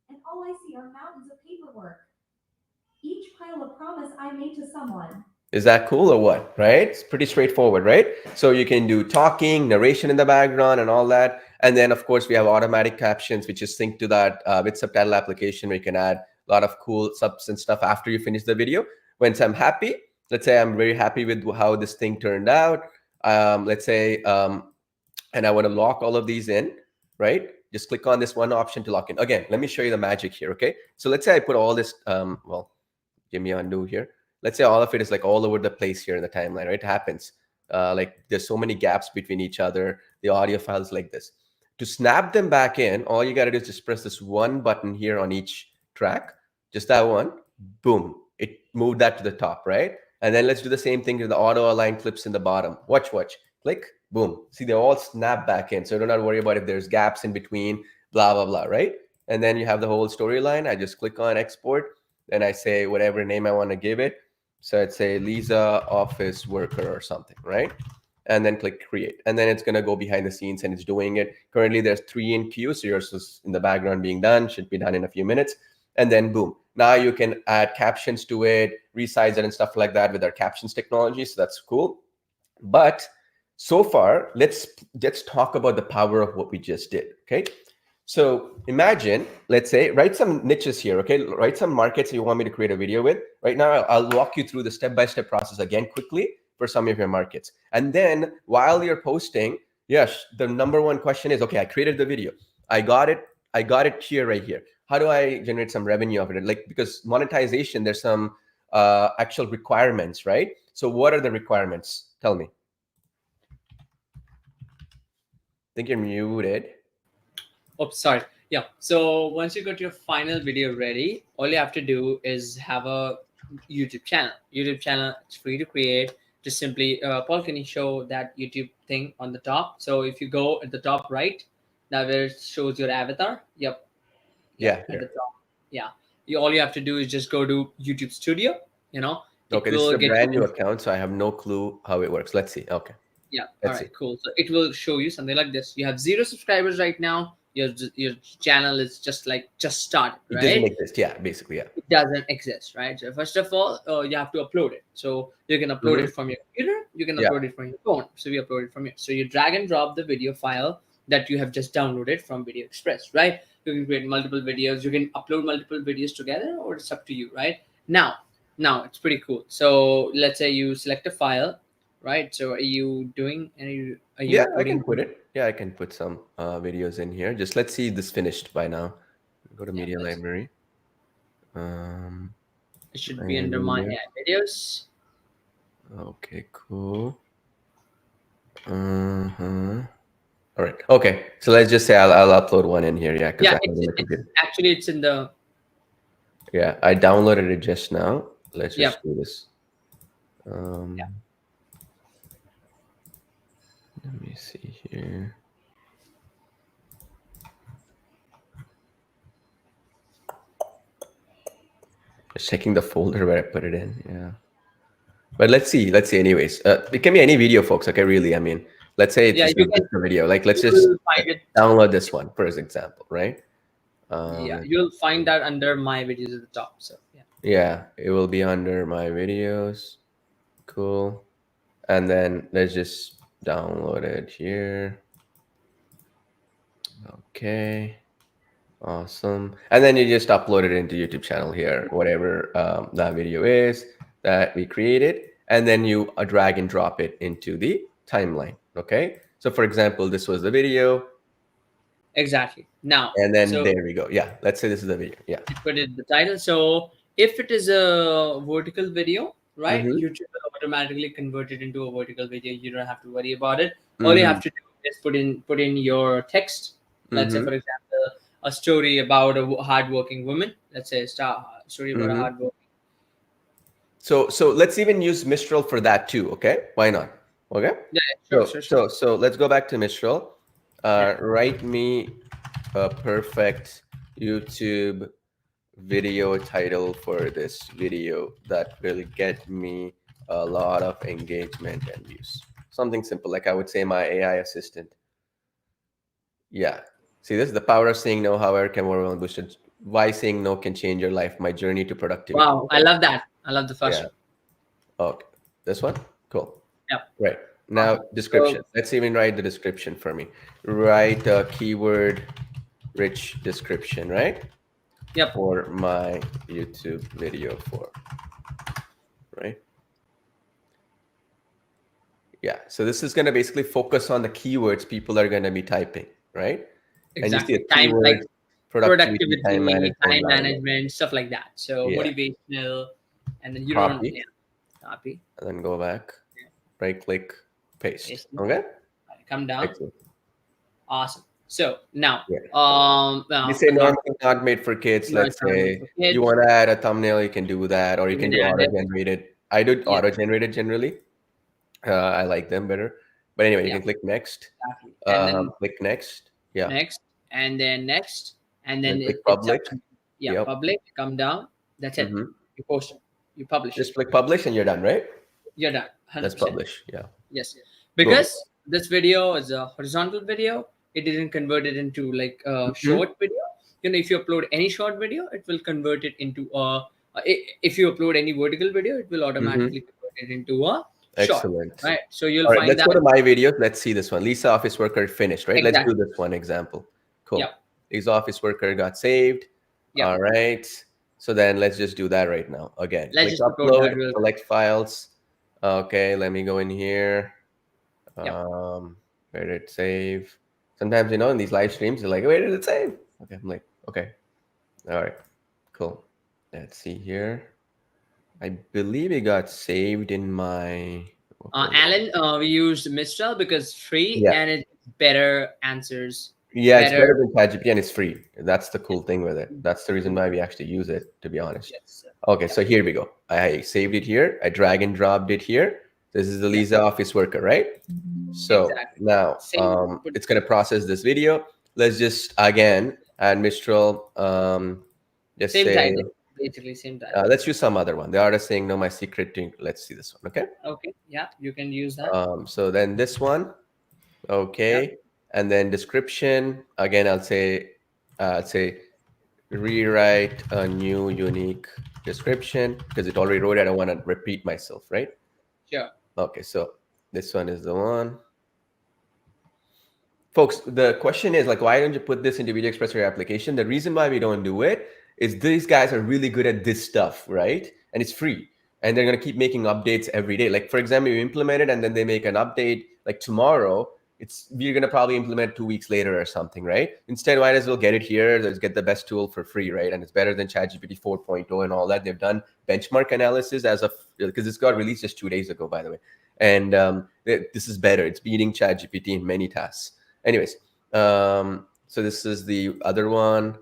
And all I see are mountains of paperwork. Each pile of promise I made to someone. Is that cool or what, right? It's pretty straightforward, right? So you can do talking, narration in the background and all that. And then, of course, we have automatic captions, which is synced to that with subtitle application where you can add a lot of cool subs and stuff after you finish the video. Once I'm happy, let's say I'm very happy with how this thing turned out. Let's say, and I want to lock all of these in, right? Just click on this one option to lock in. Again, let me show you the magic here, okay? So let's say I put all this, well, give me undo here. Let's say all of it is like all over the place here in the timeline, right? It happens. Like there's so many gaps between each other. The audio files like this. To snap them back in, all you got to do is just press this one button here on each track. Just that one. Boom. It moved that to the top, right? And then let's do the same thing to the auto align clips in the bottom. Watch. Click. Boom. See, they all snap back in. So don't have to worry about if there's gaps in between, blah, blah, blah, right? And then you have the whole storyline. I just click on export. Then I say whatever name I want to give it. So I'd say Lisa office worker or something, right? and then click create. And then it's going to go behind the scenes and it's doing it. Currently, there's 3 in queue. So yours is in the background being done, should be done in a few minutes. And then boom. Now you can add captions to it, resize it and stuff like that with our captions technology. So that's cool. But so far, let's talk about the power of what we just did. Okay. So imagine, let's say, write some niches here. Okay. Write some markets you want me to create a video with. Right now, I'll walk you through the step-by-step process again quickly for some of your markets. And then while you're posting, yes, the number one question is, okay, I created the video. I got it here, right here. How do I generate some revenue of it? Like, because monetization, there's some actual requirements, right? So what are the requirements? Tell me. I think you're muted. Oh, sorry. Yeah. So once you got your final video ready, all you have to do is have a YouTube channel. YouTube channel, it's free to create. Just simply, Paul, can you show that YouTube thing on the top? So if you go at the top right, now where it shows your avatar. Yep. Yeah. At the top. Yeah. All you have to do is just go to YouTube Studio. Okay, this is a brand new account, so I have no clue how it works. Let's see. Okay. Yeah. Let's All right. see. Cool. So it will show you something like this. You have 0 subscribers right now. Your channel is just started, right? It doesn't exist. Yeah, basically, yeah. It doesn't exist, right? So first of all, you have to upload it. So you can upload it from your computer. You can upload it from your phone. So we upload it from here. So you drag and drop the video file that you have just downloaded from Video Express, right? You can create multiple videos. You can upload multiple videos together, or it's up to you, right? Now it's pretty cool. So let's say you select a file, right? So are you doing any? Yeah, I can put it. Yeah, I can put some videos in here. Just let's see this finished by now. Go to media library. It should be under my AI videos. Okay, cool. All right. Okay. So let's just say I'll upload one in here. Yeah. Yeah. Actually, it's in the. Yeah, I downloaded it just now. Let's just do this. Let me see here. Just checking the folder where I put it in. Yeah. But let's see. Anyways, it can be any video, folks. Okay, really. I mean, let's say it's just a video. Like, let's just download this one for example, right? Yeah, you'll find that under my videos at the top. So yeah, it will be under my videos. Cool. And then let's just download it here. Okay. Awesome. And then you just upload it into YouTube channel here, whatever that video is that we created. And then you drag and drop it into the timeline. Okay. So for example, this was the video. Exactly. Now. And then there we go. Yeah. Let's say this is the video. Yeah. Put it the title. So if it is a vertical video, right, YouTube will automatically convert it into a vertical video. You don't have to worry about it. All you have to do is put in your text. Let's say, for example, a story about a hardworking woman. Let's say a story about a hardworking. So let's even use Mistral for that too. Okay, why not? Okay. Yeah. Sure. So let's go back to Mistral. Write me a perfect YouTube video title for this video that will get me a lot of engagement and views. Something simple, like I would say my AI assistant. Yeah. See, this is the power of saying no. However, can more boosted. Why saying no can change your life. My journey to productivity. Wow, I love that. I love the first one. Okay, this one, cool. Yeah. Right now, description. Let's even write the description for me. Write a keyword-rich description, right? Yep. For my YouTube video right? Yeah. So this is going to basically focus on the keywords people are going to be typing, right? Exactly. And you see a keyword, like productivity, time management, stuff like that. So motivational, and then you copy. Don't copy. And then go back, right click, paste. Okay. Come down. Excellent. Awesome. So now, you say normally not made for kids. Let's say you want to add a thumbnail, you can do that, or you can do auto-generated. I do auto-generated generally. I like them better. But anyway, you can click next. Exactly. And then click next. Yeah. Next, and then next, and then click public. Public. Come down. That's it. You post it. You publish. Just click publish, and you're done, right? You're done. 100%. Let's publish. Yeah. Yes. because this video is a horizontal video. It didn't convert it into like a short video. If you upload any short video, it will convert it into if you upload any vertical video, it will automatically convert it into a short. Excellent. Right. So you'll All right, find let's that. go to my videos. Let's see this one. Lisa office worker finished, right? Let's Exactly. do this one example. Cool. Yep. Lisa office worker got saved. Yep. All right. So then let's just do that right now. Again, Let's click just upload that upload, real quick. select files. Okay, let me go in here. Yep. Where did it save? Sometimes, in these live streams, they're like, where did it save? Okay, I'm like, okay. All right, cool. Let's see here. I believe it got saved in my... Alan, we used Mistral because free Yeah. and it's better answers. Yeah, it's better than ChatGPT and it's free. That's the cool thing with it. That's the reason why we actually use it, to be honest. Yes. Okay, so here we go. I saved it here. I drag and dropped it here. This is the Lisa office worker, right? So Exactly. now it's going to process this video. Let's just, again, add Mistral. Just Same say, title, basically same title. let's use some other one. The artist saying, no, my secret thing. Let's see this one, okay? Okay, yeah, you can use that. So then this one, okay. And then description, again, I'll say rewrite a new unique description because it already wrote it. I don't want to repeat myself, right? Sure. Okay, so this one is the one. Folks, the question is like, why don't you put this into Video Express for your application? The reason why we don't do it is these guys are really good at this stuff, right? And it's free. And they're going to keep making updates every day. Like, for example, you implement it and then they make an update like tomorrow. We're going to probably implement 2 weeks later or something, right? Instead, might as well get it here. Let's get the best tool for free, right? And it's better than ChatGPT 4.0 and all that. They've done benchmark analysis because this got released just 2 days ago, by the way. And this is better. It's beating ChatGPT in many tasks. Anyways, so this is the other one.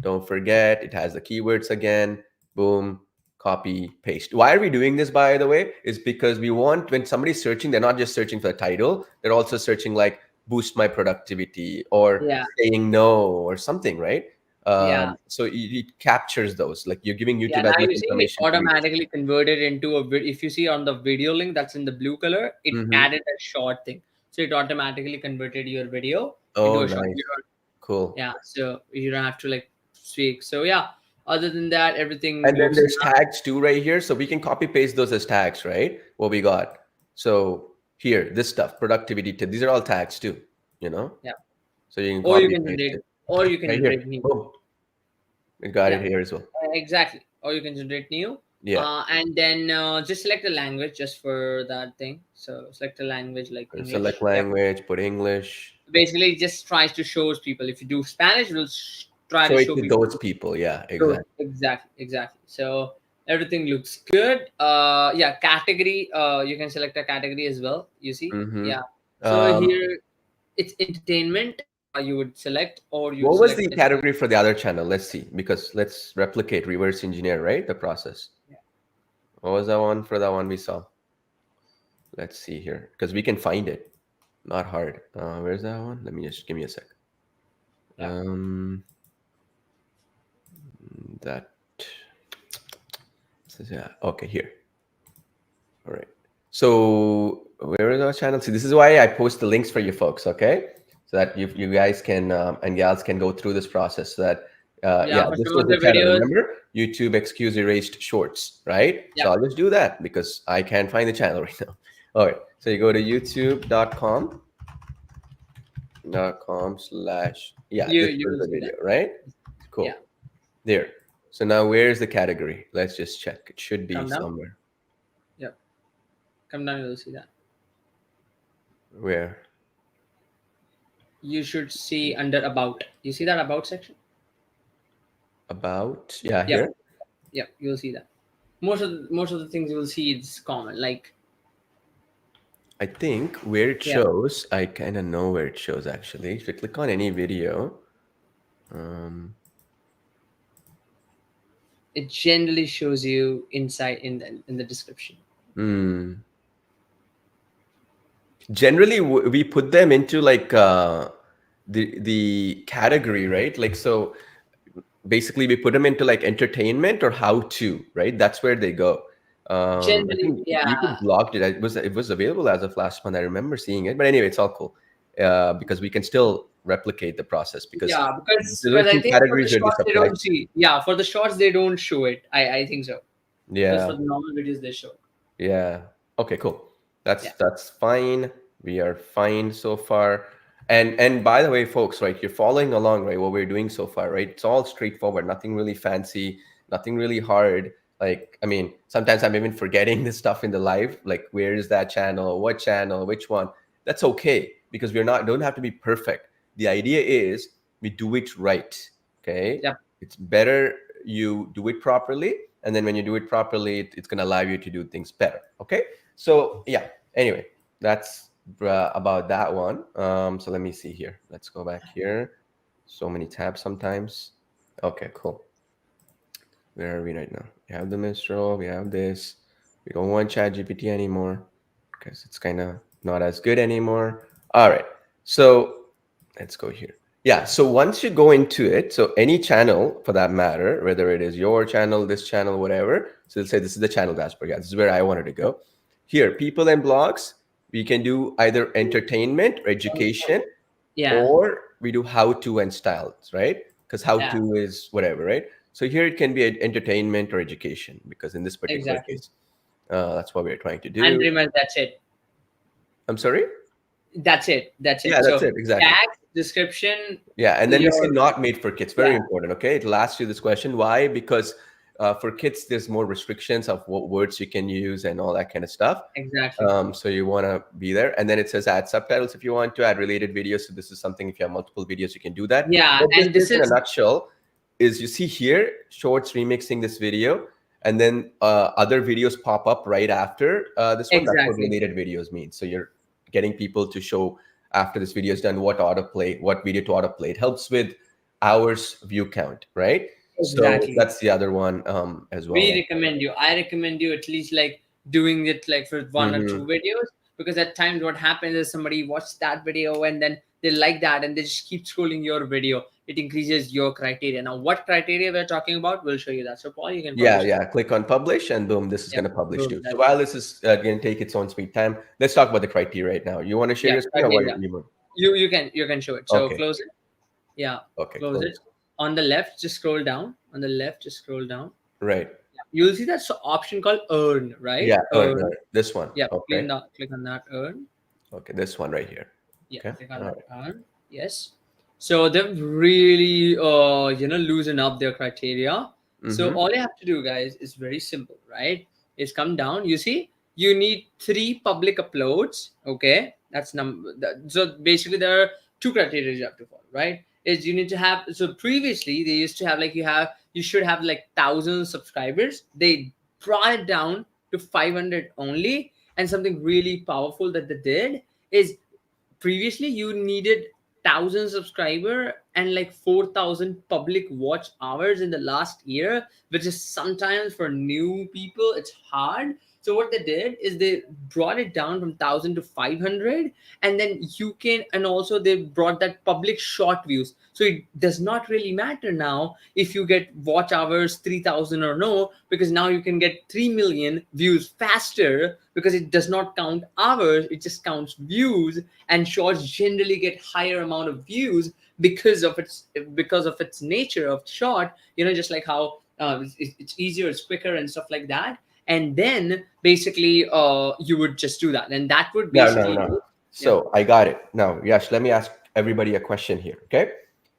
Don't forget, it has the keywords again. Boom, copy, paste. Why are we doing this, by the way? Is because we want, when somebody's searching, they're not just searching for the title. They're also searching like boost my productivity or saying no or something, right? So it captures those. Like you're giving YouTube as much information. Automatically converted into a video. If you see on the video link that's in the blue color, it added a short thing. So it automatically converted your video into a short video. Cool. Yeah, so you don't have to like speak. So yeah, other than that, everything. And then there's tags too right here. So we can copy paste those as tags, right? What we got. So here, this stuff, productivity tip. These are all tags too, Yeah. So you can or copy you can generate, or you can generate new. Boom. We got it here as well. Exactly. Or you can generate new. Yeah. And then just select a language just for that thing. So select a language like English. Select language, put English. Basically, it just tries to show people. If you do Spanish, it will try to show people. Those people. Yeah, exactly. Exactly. So everything looks good. Yeah, category. You can select a category as well. You see. Yeah. So here, it's entertainment. You would select, or you. What was the category for the other channel? Let's see, because let's replicate, reverse engineer, right? The process. Yeah. What was that one for that one we saw? Let's see here, because we can find it. Not hard. Where's that one? Let me just give me a sec. Yeah. That. Yeah. Okay. Here. All right. So where is our channel? See, this is why I post the links for you folks. Okay. So that you guys can and gals can go through this process. So that this was the channel. Remember, YouTube excuse erased shorts, right? Yeah. So I'll just do that because I can't find the channel right now. All right. So you go to youtube.com. .com/. Yeah, this is the video, right? Cool. Yeah. There. So now where's the category? Let's just check. It should be somewhere. Yep. Come down, you'll see that. Where? You should see under about. You see that about section? About? Yeah, here. Yep, you'll see that. Most of the things you will see it's common. Like I think where it shows, I kind of know where it shows actually. If you click on any video, it generally shows you inside in the description. Generally, we put them into like the category, right? Like, so basically we put them into like entertainment or how to, right? That's where they go. I Generally, think yeah, YouTube blocked it. It was available as of last month. I remember seeing it, but anyway, it's all cool because we can still replicate the process because yeah, there are because I two think for the categories where this shorts they applies. don't see. Yeah, for the shorts they don't show it. I think so. Because for Yeah, the normal videos they show. yeah. Okay, cool. Yeah. That's fine. We are fine so far. And by the way, folks, right, you're following along, right? What we're doing so far, right? It's all straightforward, nothing really fancy, nothing really hard. Like, I mean, sometimes I'm even forgetting this stuff in the live, like where is that channel, which one? That's okay because we're not don't have to be perfect. The idea is we do it right. Okay. Yep. It's better you do it properly, and then when you do it properly, it's going to allow you to do things better. Okay. So yeah, anyway, that's about that one. So let me see here. Let's go back here. So many tabs sometimes. Okay, cool. Where are we right now? We have the minstrel, we have this. We don't want ChatGPT anymore because it's kind of not as good anymore. All right. So let's go here. Yeah. So once you go into it, so any channel for that matter, whether it is your channel, this channel, whatever. So let's say this is the channel dashboard. Yeah, this is where I wanted to go. Here, people and blogs, we can do either entertainment or education, Yeah. or we do how to and styles, right? Because how Yeah. to is whatever, right? So here it can be entertainment or education, because in this particular Exactly. case, that's what we're trying to And do. remember, that's it. I'm sorry. That's it. That's Yeah, it. that's So it exactly. tags, description, Yeah, and then you say your not made for kids. Very yeah, important. Okay, it'll ask you this question. Why? Because for kids, there's more restrictions of what words you can use and all that kind of stuff. exactly. So you want to be there, and then it says add subtitles if you want to add related videos. So this is something, if you have multiple videos, you can do that. Yeah, But and this this in a is nutshell is, you see here, shorts remixing this video, and then other videos pop up right after this one. That's what exactly, related videos means. So you're getting people to show after this video is done what autoplay, what video to autoplay. It helps with hours view count, right? So exactly. that's the other one as well. We recommend you. I recommend you at least like doing it like for one or two Mhm. videos, because at times what happens is somebody watched that video and then they like that and they just keep scrolling your video. It increases your criteria. Now, what criteria we're talking about, we'll show you that. So, Paul, you can Yeah, publish it. yeah. Click on publish, and boom, this is Yeah, going to publish boom, too. So that's while this is going to take its own sweet time, let's talk about the criteria right now. You want to share yeah, your screen, or what criteria. you want? You can show it. So Okay, close it. Yeah, okay, close it. close. On the left, just scroll down. On the left, just scroll down. Right. You'll see that option called earn, right? Yeah, Earn. this one. Yeah, Okay, click on that earn. okay, this one right here. Yeah, Okay, click on all that right. earn. Yes. So they've really loosened up their criteria. So Mm-hmm. all you have to do, guys, is very simple, right? Is come down. You see, you need 3 public uploads. Okay, that's number. So basically, there are 2 criteria you have to follow, right? Is you need to have. So previously, they used to have like you should have like 1,000 subscribers. They brought it down to 500 only. And something really powerful that they did is previously you needed 1,000 subscriber and like 4,000 public watch hours in the last year, which is sometimes for new people it's hard. So what they did is they brought it down from 1,000 to 500, and then you can, and also they brought that public short views, so it does not really matter now if you get watch hours 3,000 or no, because now you can get 3 million views faster, because it does not count hours, it just counts views. And shorts generally get higher amount of views because of its nature of short, just like how it's easier, it's quicker and stuff like that. And then basically you would just do that, and that would No, no, basically no. yeah. So I got it. Now, Yash, let me ask everybody a question here. Okay,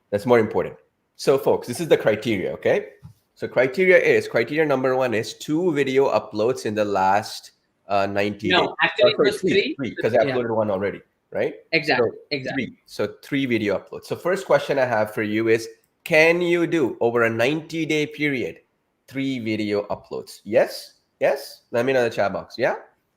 that's more important. So, folks, this is the criteria. Okay, so criteria number 1 is 2 video uploads in the last 90 days. No, actually it Sorry, was three, three. because I Yeah, uploaded one already, right? So exactly. 3. So 3 video uploads. So first question I have for you is, can you do over a 90-day period 3 video uploads? Yes, yes. Let me know in the chat box. Yeah,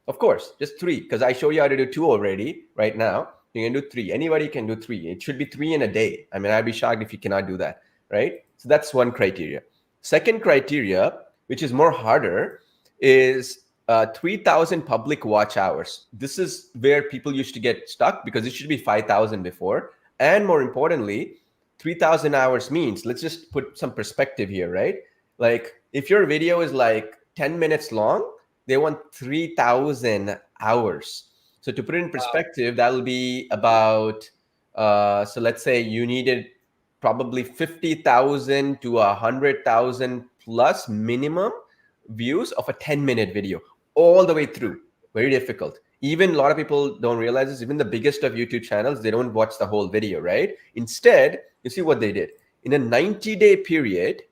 of course, just 3, because I show you how to do 2 already right now. You can do 3. Anybody can do 3. It should be 3 in a day. I mean, I'd be shocked if you cannot do that, right? So that's one criteria. Second criteria, which is more harder, is 3,000 public watch hours. This is where people used to get stuck, because it should be 5,000 before. And more importantly, 3,000 hours means, let's just put some perspective here, right? Like if your video is like 10 minutes long, they want 3,000 hours. So to put it in perspective, that will be about, so let's say you needed probably 50,000 to 100,000 plus minimum views of a 10-minute video all the way through. Very difficult. Even a lot of people don't realize this. Even the biggest of YouTube channels, they don't watch the whole video, right? Instead, you see what they did. In a 90-day period,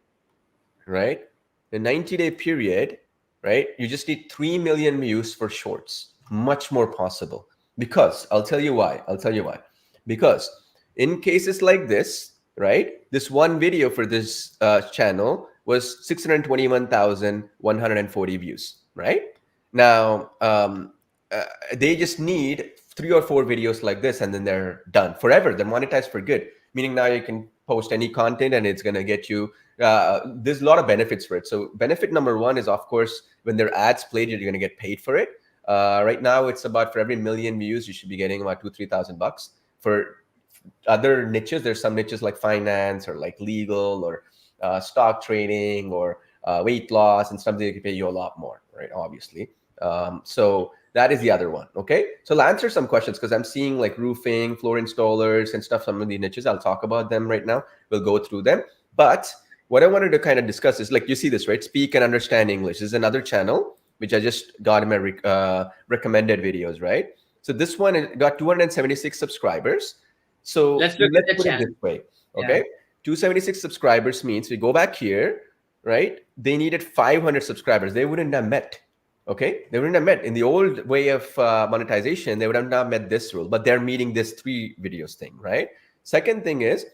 right? The 90-day period, right? You just need 3 million views for shorts. Much more possible. Because I'll tell you why. Because in cases like this, right? This one video for this channel was 621,140 views, right? Now, they just need 3 or 4 videos like this, and then they're done forever. They're monetized for good. Meaning now you can post any content, and it's going to get you. There's a lot of benefits for it. So benefit number one is, of course, when their ads played, you're going to get paid for it. Right now, it's about for every million views, you should be getting about $2,000-3,000. For other niches, there's some niches like finance or like legal or stock trading or weight loss and stuff that can pay you a lot more, right? Obviously. So that is the other one. Okay. So I'll answer some questions because I'm seeing like roofing, floor installers and stuff, some of the niches. I'll talk about them right now. We'll go through them. But what I wanted to kind of discuss is like, you see this, right? Speak and understand English. This is another channel, which I just got in my recommended videos, right? So this one got 276 subscribers. So let's put it this way. Okay. Yeah. 276 subscribers means we go back here, right? They needed 500 subscribers. They wouldn't have met. Okay, they wouldn't have met. In the old way of monetization, they would have not met this rule, but they're meeting this 3 videos thing, right? Second thing is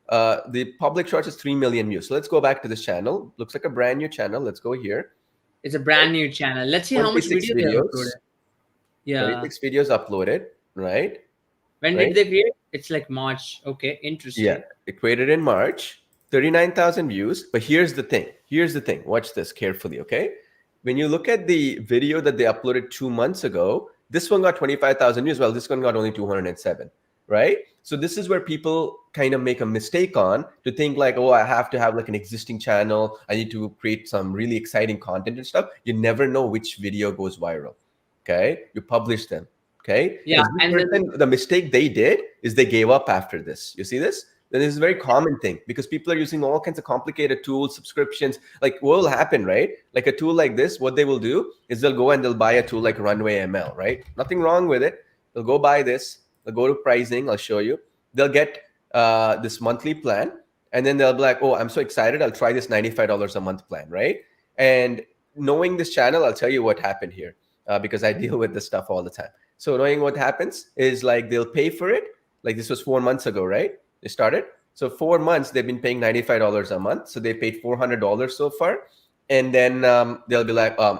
the public shorts is 3 million views. So let's go back to this channel. Looks like a brand new channel. Let's go here. It's a brand new channel. Let's see how much video they have uploaded. Yeah, 26 videos uploaded, right? When did they create? It's like March. Okay, interesting. Yeah, it created in March. 39,000 views. But here's the thing. Watch this carefully, okay? When you look at the video that they uploaded 2 months ago, this one got 25,000 views. Well, this one got only 207, right? So this is where people kind of make a mistake on to think like, oh, I have to have like an existing channel. I need to create some really exciting content and stuff. You never know which video goes viral, okay? You publish them, okay? Yeah, and then the mistake they did is they gave up after this. You see this? Then this is a very common thing because people are using all kinds of complicated tools, subscriptions. Like what will happen, right? Like a tool like this, what they will do is they'll go and they'll buy a tool like Runway ML, right? Nothing wrong with it. They'll go buy this. They'll go to pricing. I'll show you. They'll get this monthly plan. And then they'll be like, oh, I'm so excited. I'll try this $95 a month plan, right? And knowing this channel, I'll tell you what happened here because I deal with this stuff all the time. So knowing what happens is like they'll pay for it. Like this was 4 months ago, right? They started. So 4 months, they've been paying $95 a month. So they paid $400 so far. And then they'll be like, I'm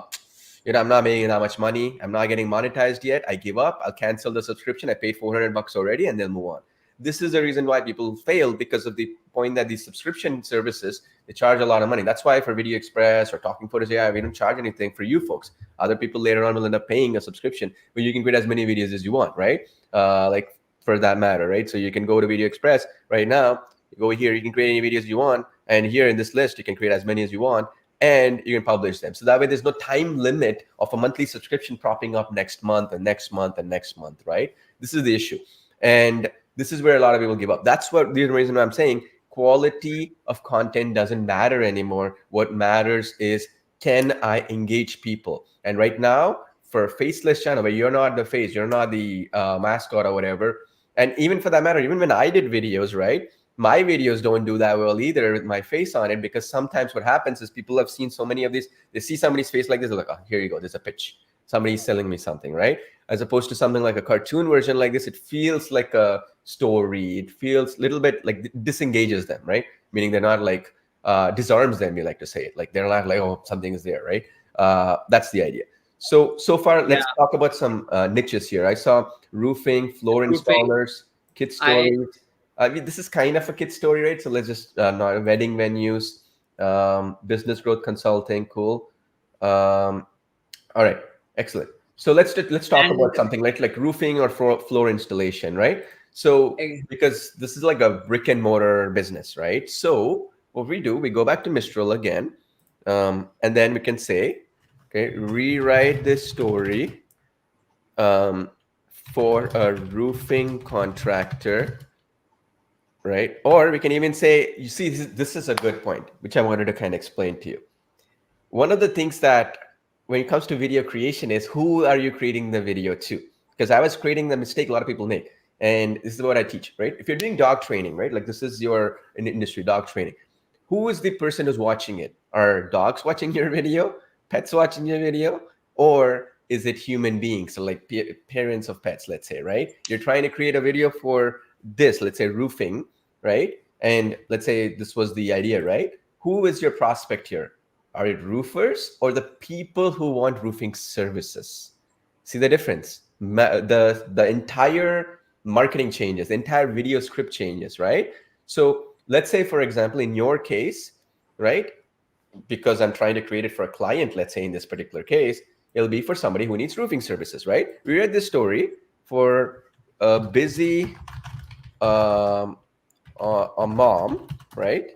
not making that much money. I'm not getting monetized yet. I give up. I'll cancel the subscription. I paid $400 already, and they'll move on. This is the reason why people fail because of the point that these subscription services, they charge a lot of money. That's why for Video Express or Talking Photos AI, we don't charge anything for you folks. Other people later on will end up paying a subscription where you can create as many videos as you want, right? Like for that matter, right? So you can go to Video Express right now, you go here, you can create any videos you want. And here in this list, you can create as many as you want and you can publish them. So that way there's no time limit of a monthly subscription propping up next month and next month and next month, right? This is the issue. And this is where a lot of people give up. That's what the reason why I'm saying quality of content doesn't matter anymore. What matters is, can I engage people? And right now, for a faceless channel where you're not the face, you're not the mascot or whatever, and even for that matter, even when I did videos, right, my videos don't do that well either with my face on it, because sometimes what happens is people have seen so many of these, they see somebody's face like this, they're like, oh, here you go, there's a pitch. Somebody's selling me something, right? As opposed to something like a cartoon version like this, it feels like a story. It feels a little bit like disengages them, right? Meaning they're not like, disarms them, you like to say it. Like they're not like, oh, something is there, right? That's the idea. So far, let's talk about some niches here. I saw roofing, floor installers, kid stories. I mean, this is kind of a kid story, right? So let's just not wedding venues, business growth consulting, cool. All right, excellent. So let's talk about something like roofing or floor installation, right? So because this is like a brick and mortar business, right? So what we do, we go back to Mistral again, and then we can say, Okay, rewrite this story for a roofing contractor, right? Or we can even say, you see, this is a good point, which I wanted to kind of explain to you. One of the things that when it comes to video creation is who are you creating the video to? Because I was creating the mistake a lot of people make. And this is what I teach, right? If you're doing dog training, right? Like this is your industry, dog training. Who is the person who's watching it? Are dogs watching your video? Pets watching your video? Or is it human beings? So like parents of pets, let's say, right? You're trying to create a video for this, let's say roofing, right? And let's say this was the idea, right? Who is your prospect here? Are it roofers or the people who want roofing services? See the difference? The entire marketing changes, the entire video script changes, right? So let's say, for example, in your case, right? Because I'm trying to create it for a client, let's say in this particular case, it'll be for somebody who needs roofing services, right? We read this story for a busy a mom, right?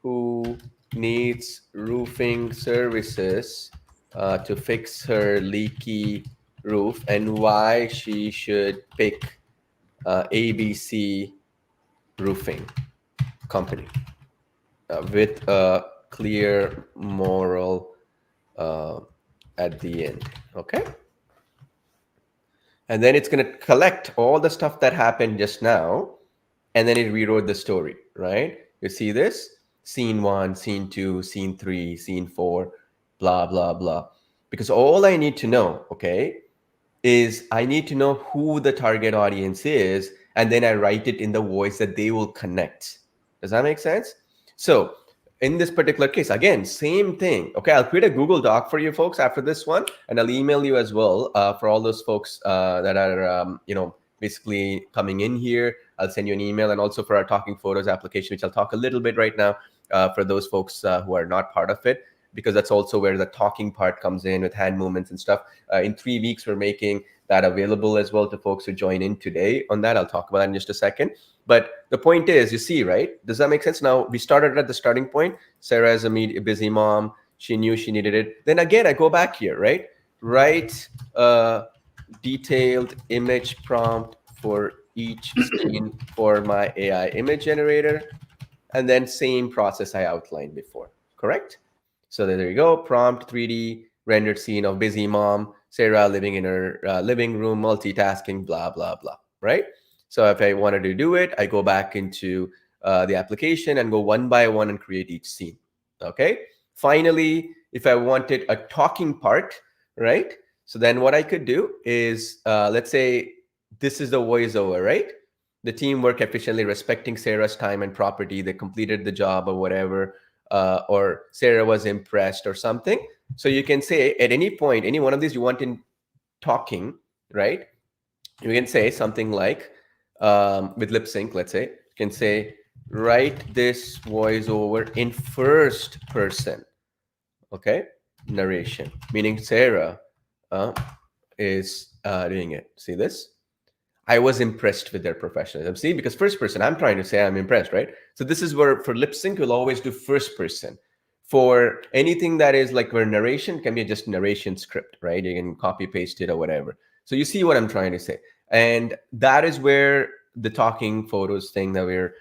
Who needs roofing services to fix her leaky roof, and why she should pick ABC roofing company with a clear moral at the end. Okay, and then it's going to collect all the stuff that happened just now, and then it rewrote the story, right? You see this? Scene 1, scene 2, scene 3, scene 4, blah, blah, blah. Because all I need to know, okay, is I need to know who the target audience is, and then I write it in the voice that they will connect. Does that make sense? So in this particular case, again, same thing. Okay, I'll create a Google Doc for you folks after this one, and I'll email you as well for all those folks that are, basically coming in here. I'll send you an email, and also for our Talking Photos application, which I'll talk a little bit right now for those folks who are not part of it, because that's also where the talking part comes in with hand movements and stuff. In 3 weeks, we're making that available as well to folks who join in today on that. I'll talk about that in just a second. But the point is, you see, right? Does that make sense? Now, we started at the starting point. Sarah is a busy mom. She knew she needed it. Then again, I go back here, right? Write a detailed image prompt for each scene for my AI image generator. And then same process I outlined before, correct? So there you go, prompt 3D rendered scene of busy mom, Sarah living in her living room, multitasking, blah, blah, blah, right? So if I wanted to do it, I go back into the application and go one by one and create each scene, okay? Finally, if I wanted a talking part, right? So then what I could do is, let's say this is the voiceover, right? The team worked efficiently, respecting Sarah's time and property. They completed the job or whatever, or Sarah was impressed or something. So you can say at any point, any one of these you want in talking, right? You can say something like, with lip sync, let's say, you can say, write this voiceover in first person, okay? Narration, meaning Sarah is doing it. See this? I was impressed with their professionalism. See, because first person, I'm trying to say I'm impressed, right? So this is where for lip sync, we'll always do first person. For anything that is like where narration can be just narration script, right? You can copy paste it or whatever. So you see what I'm trying to say. And that is where the Talking Photos thing that we're,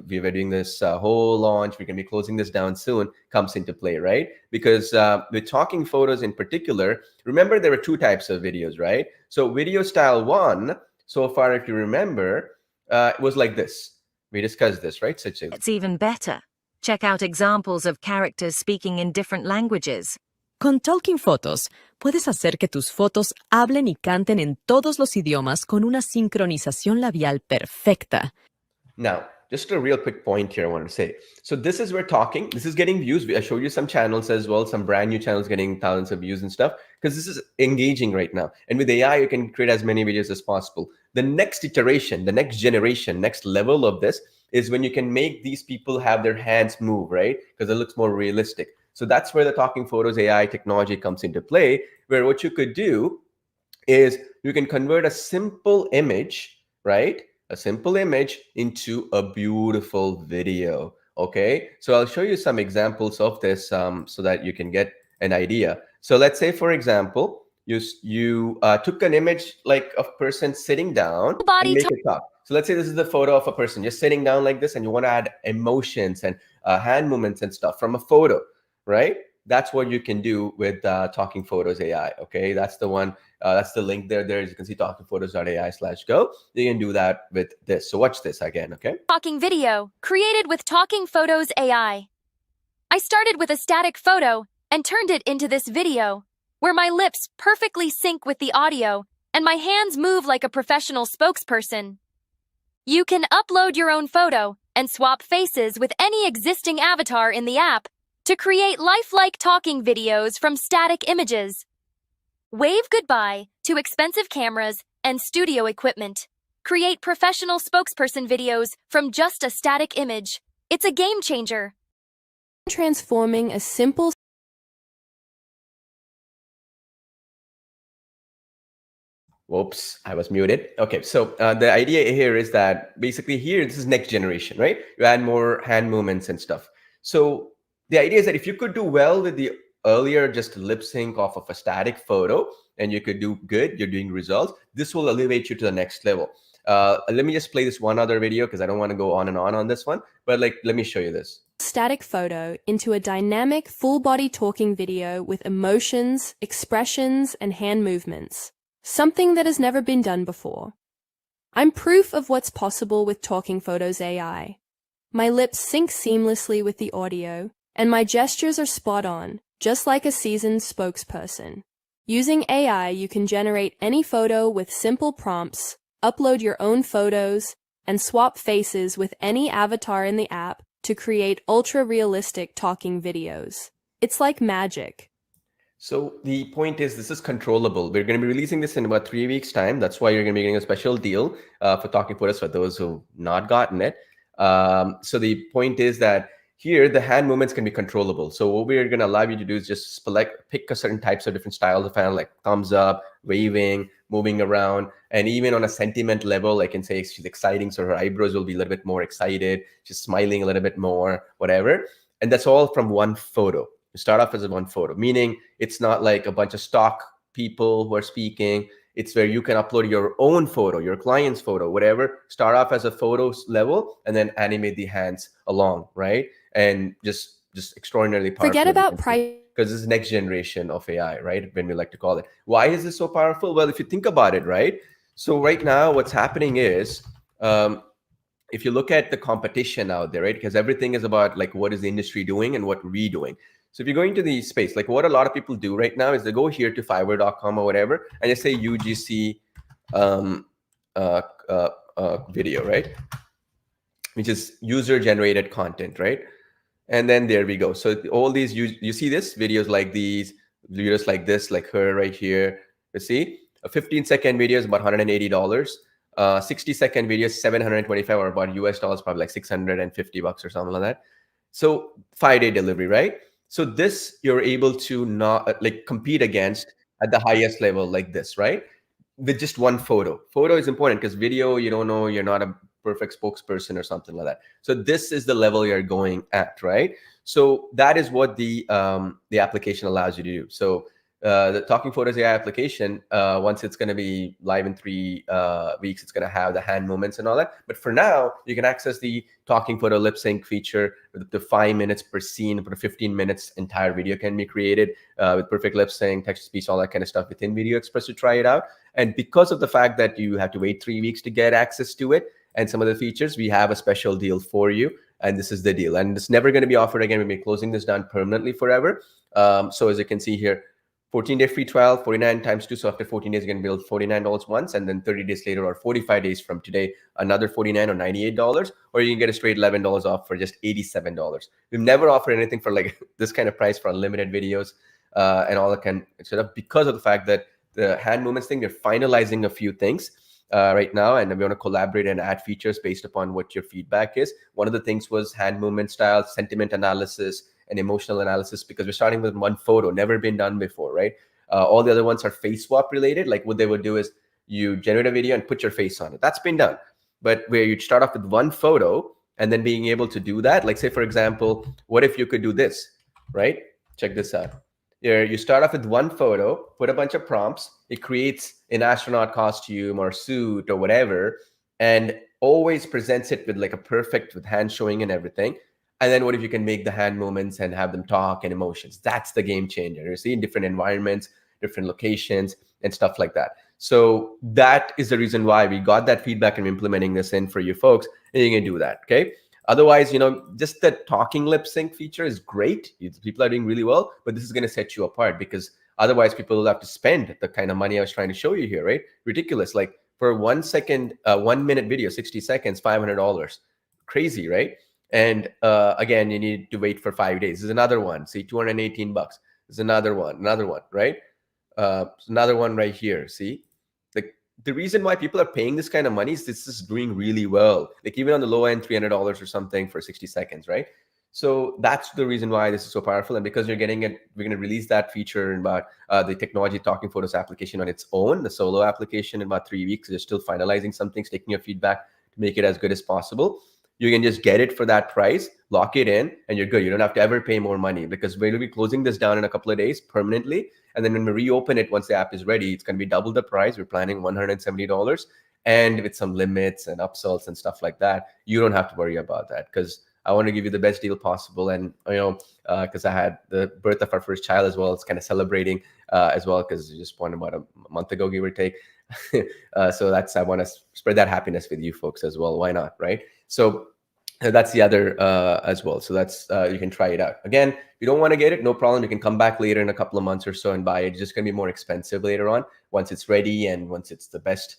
we were doing this whole launch, we're going to be closing this down soon, comes into play, right? Because with Talking Photos in particular, remember there were 2 types of videos, right? So video style 1, so far, if you remember, it was like this. We discussed this, right? Such as, It's even better. Check out examples of characters speaking in different languages. Con Talking Photos, puedes hacer que tus fotos hablen y canten en todos los idiomas con una sincronización labial perfecta. Now, just a real quick point here I want to say. So this is where talking, this is getting views. I showed you some channels as well, some brand new channels getting thousands of views and stuff, because this is engaging right now. And with AI, you can create as many videos as possible. The next iteration, the next generation, next level of this is when you can make these people have their hands move, right? Because it looks more realistic. So that's where the Talking Photos AI technology comes into play, where what you could do is you can convert a simple image, right? A simple image into a beautiful video, okay? So I'll show you some examples of this so that you can get an idea. So let's say, for example, you took an image like of person sitting down and make it talk. So let's say this is the photo of a person just sitting down like this, and you want to add emotions and hand movements and stuff from a photo, right? That's what you can do with Talking Photos AI. Okay, that's the one. That's the link there. As you can see, talkingphotos.ai/go. You can do that with this. So watch this again. Okay. Talking video created with Talking Photos AI. I started with a static photo and turned it into this video, where my lips perfectly sync with the audio and my hands move like a professional spokesperson. You can upload your own photo and swap faces with any existing avatar in the app to create lifelike talking videos from static images. Wave goodbye to expensive cameras and studio equipment. Create professional spokesperson videos from just a static image. It's a game changer. Transforming a simple Whoops, I was muted. Okay, so the idea here is that basically here, this is next generation, right? You add more hand movements and stuff. So the idea is that if you could do well with the earlier just lip sync off of a static photo and you could do good, you're doing results, this will elevate you to the next level. Let me just play this one other video because I don't want to go on and on this one, but like, let me show you this. static photo into a dynamic full-body talking video with emotions, expressions, and hand movements. Something that has never been done before. I'm proof of what's possible with Talking Photos AI. My lips sync seamlessly with the audio, and my gestures are spot on, just like a seasoned spokesperson. Using AI, you can generate any photo with simple prompts, upload your own photos, and swap faces with any avatar in the app to create ultra-realistic talking videos. It's like magic. So the point is, this is controllable. We're going to be releasing this in about 3 weeks' time. That's why you're going to be getting a special deal for Talking Photos for those who've not gotten it. So the point is that here, the hand movements can be controllable. So what we're going to allow you to do is just pick a certain types of different styles of hand, like thumbs up, waving, moving around, and even on a sentiment level, I can say she's exciting. So her eyebrows will be a little bit more excited. She's smiling a little bit more, whatever. And that's all from one photo. You start off as a one photo, meaning it's not like a bunch of stock people who are speaking. It's where you can upload your own photo, your client's photo, whatever. Start off as a photo level and then animate the hands along, right? And just extraordinarily powerful. Forget about price. Because this is next generation of AI, right? When we like to call it. Why is this so powerful? Well, if you think about it, right? So right now, what's happening is, if you look at the competition out there, right? Because everything is about like, what is the industry doing and what we're doing. So if you're going to the space, like what a lot of people do right now is they go here to Fiverr.com or whatever, and they say UGC video, right? Which is user-generated content, right? And then there we go. So all these, you see this? Videos like these, videos like this, like her right here. You see? A 15-second video is about $180. 60-second video is $725, or about US dollars, probably like $650 or something like that. So 5-day delivery, right? So this you're able to not like compete against at the highest level like this, right? With just one photo. Photo is important because video, you don't know, you're not a perfect spokesperson or something like that. So this is the level you're going at, right? So that is what the application allows you to do. So the Talking Photos AI application, once it's going to be live in 3 weeks, it's going to have the hand movements and all that. But for now, you can access the Talking Photo lip sync feature with up to 5 minutes per scene. For 15 minutes, entire video can be created with perfect lip sync, text to speech, all that kind of stuff within Video Express to try it out. And because of the fact that you have to wait 3 weeks to get access to it and some of the features, we have a special deal for you. And this is the deal. And it's never going to be offered again. We'll be closing this down permanently forever. So as you can see here, 14-day free trial, 49 times 2. So after 14 days, you can build $49 once, and then 30 days later or 45 days from today, another $49 or $98, or you can get a straight $11 off for just $87. We've never offered anything for like this kind of price for unlimited videos and all that kind of stuff, because of the fact that the hand movements thing, we're finalizing a few things right now, and we want to collaborate and add features based upon what your feedback is. One of the things was hand movement style, sentiment analysis, and emotional analysis, because we're starting with one photo, never been done before, right? All the other ones are face swap related. Like what they would do is you generate a video and put your face on it. That's been done. But where you start off with one photo and then being able to do that, like say, for example, what if you could do this, right? Check this out. You start off with one photo, put a bunch of prompts, it creates an astronaut costume or suit or whatever, and always presents it with like a perfect with hand showing and everything. And then what if you can make the hand movements and have them talk and emotions? That's the game changer. You see, in different environments, different locations, and stuff like that. So that is the reason why we got that feedback and implementing this in for you folks, and you can do that. Okay. Otherwise, just the talking lip sync feature is great. People are doing really well, but this is going to set you apart, because otherwise people will have to spend the kind of money I was trying to show you here, right? Ridiculous. Like for 1 second, 1 minute video, 60 seconds, $500. Crazy, right? And again, you need to wait for 5 days. This is another one. See, $218. This is another one, right? Another one right here. See, the reason why people are paying this kind of money is this is doing really well. Like even on the low end, $300 or something for 60 seconds, right? So that's the reason why this is so powerful. And because you're getting it, we're going to release that feature in about the technology talking photos application on its own, the solo application, in about 3 weeks. They're still finalizing some things, taking your feedback to make it as good as possible. You can just get it for that price, lock it in, and you're good. You don't have to ever pay more money, because we'll be closing this down in a couple of days permanently. And then when we reopen it, once the app is ready, it's going to be double the price. We're planning $170, and with some limits and upsells and stuff like that. You don't have to worry about that, because I want to give you the best deal possible. And because I had the birth of our first child as well, it's kind of celebrating as well, because you just born about a month ago, give or take. So I want to spread that happiness with you folks as well. Why not, right? So that's the other as well. So that's you can try it out. Again, if you don't want to get it, no problem. You can come back later in a couple of months or so and buy it. It's just going to be more expensive later on once it's ready, and once it's the best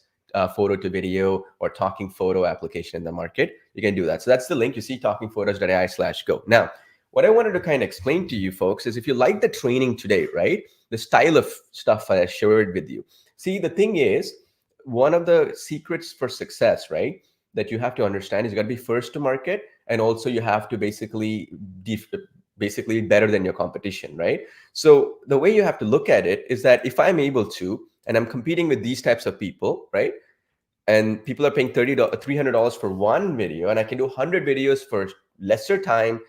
photo to video or talking photo application in the market. You can do that. So that's the link. You see talkingphotos.ai/go. Now, what I wanted to kind of explain to you folks is, if you like the training today, right, the style of stuff I shared with you. See, the thing is, one of the secrets for success, right, that you have to understand is you got to be first to market, and also you have to basically better than your competition, right? So the way you have to look at it is that if I'm able to, and I'm competing with these types of people, right, and people are paying $300 for one video, and I can do 100 videos for lesser time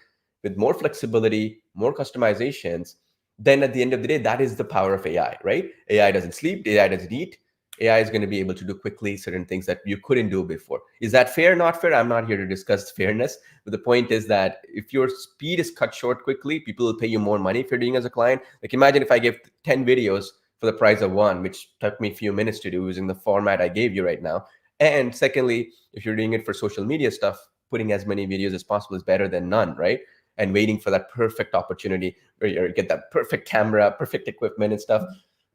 with more flexibility, more customizations, then at the end of the day, that is the power of AI, right? AI doesn't sleep, AI doesn't eat. AI is going to be able to do quickly certain things that you couldn't do before. Is that fair? Not fair? I'm not here to discuss fairness, but the point is that if your speed is cut short quickly, people will pay you more money if you're doing as a client. Like imagine if I gave 10 videos for the price of one, which took me a few minutes to do using the format I gave you right now. And secondly, if you're doing it for social media stuff, putting as many videos as possible is better than none, right? And waiting for that perfect opportunity where you get that perfect camera, perfect equipment and stuff,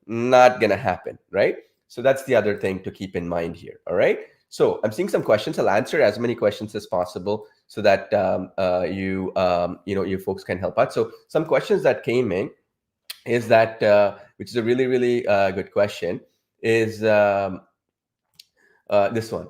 not going to happen, right? So that's the other thing to keep in mind here. All right. So I'm seeing some questions. I'll answer as many questions as possible so that you folks can help out. So some questions that came in is that, which is a really, really good question, is this one.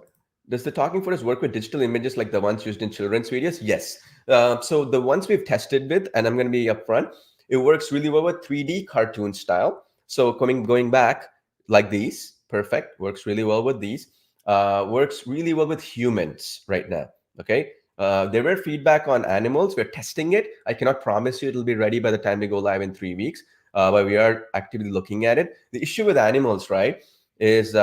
Does the talking photos work with digital images like the ones used in children's videos? Yes. So the ones we've tested with, and I'm going to be upfront, it works really well with 3D cartoon style. So going back, like these, perfect, works really well with these, works really well with humans right now. Okay, there were feedback on animals. We're testing it. I cannot promise you it'll be ready by the time we go live in 3 weeks, but we are actively looking at it. The issue with animals, right, is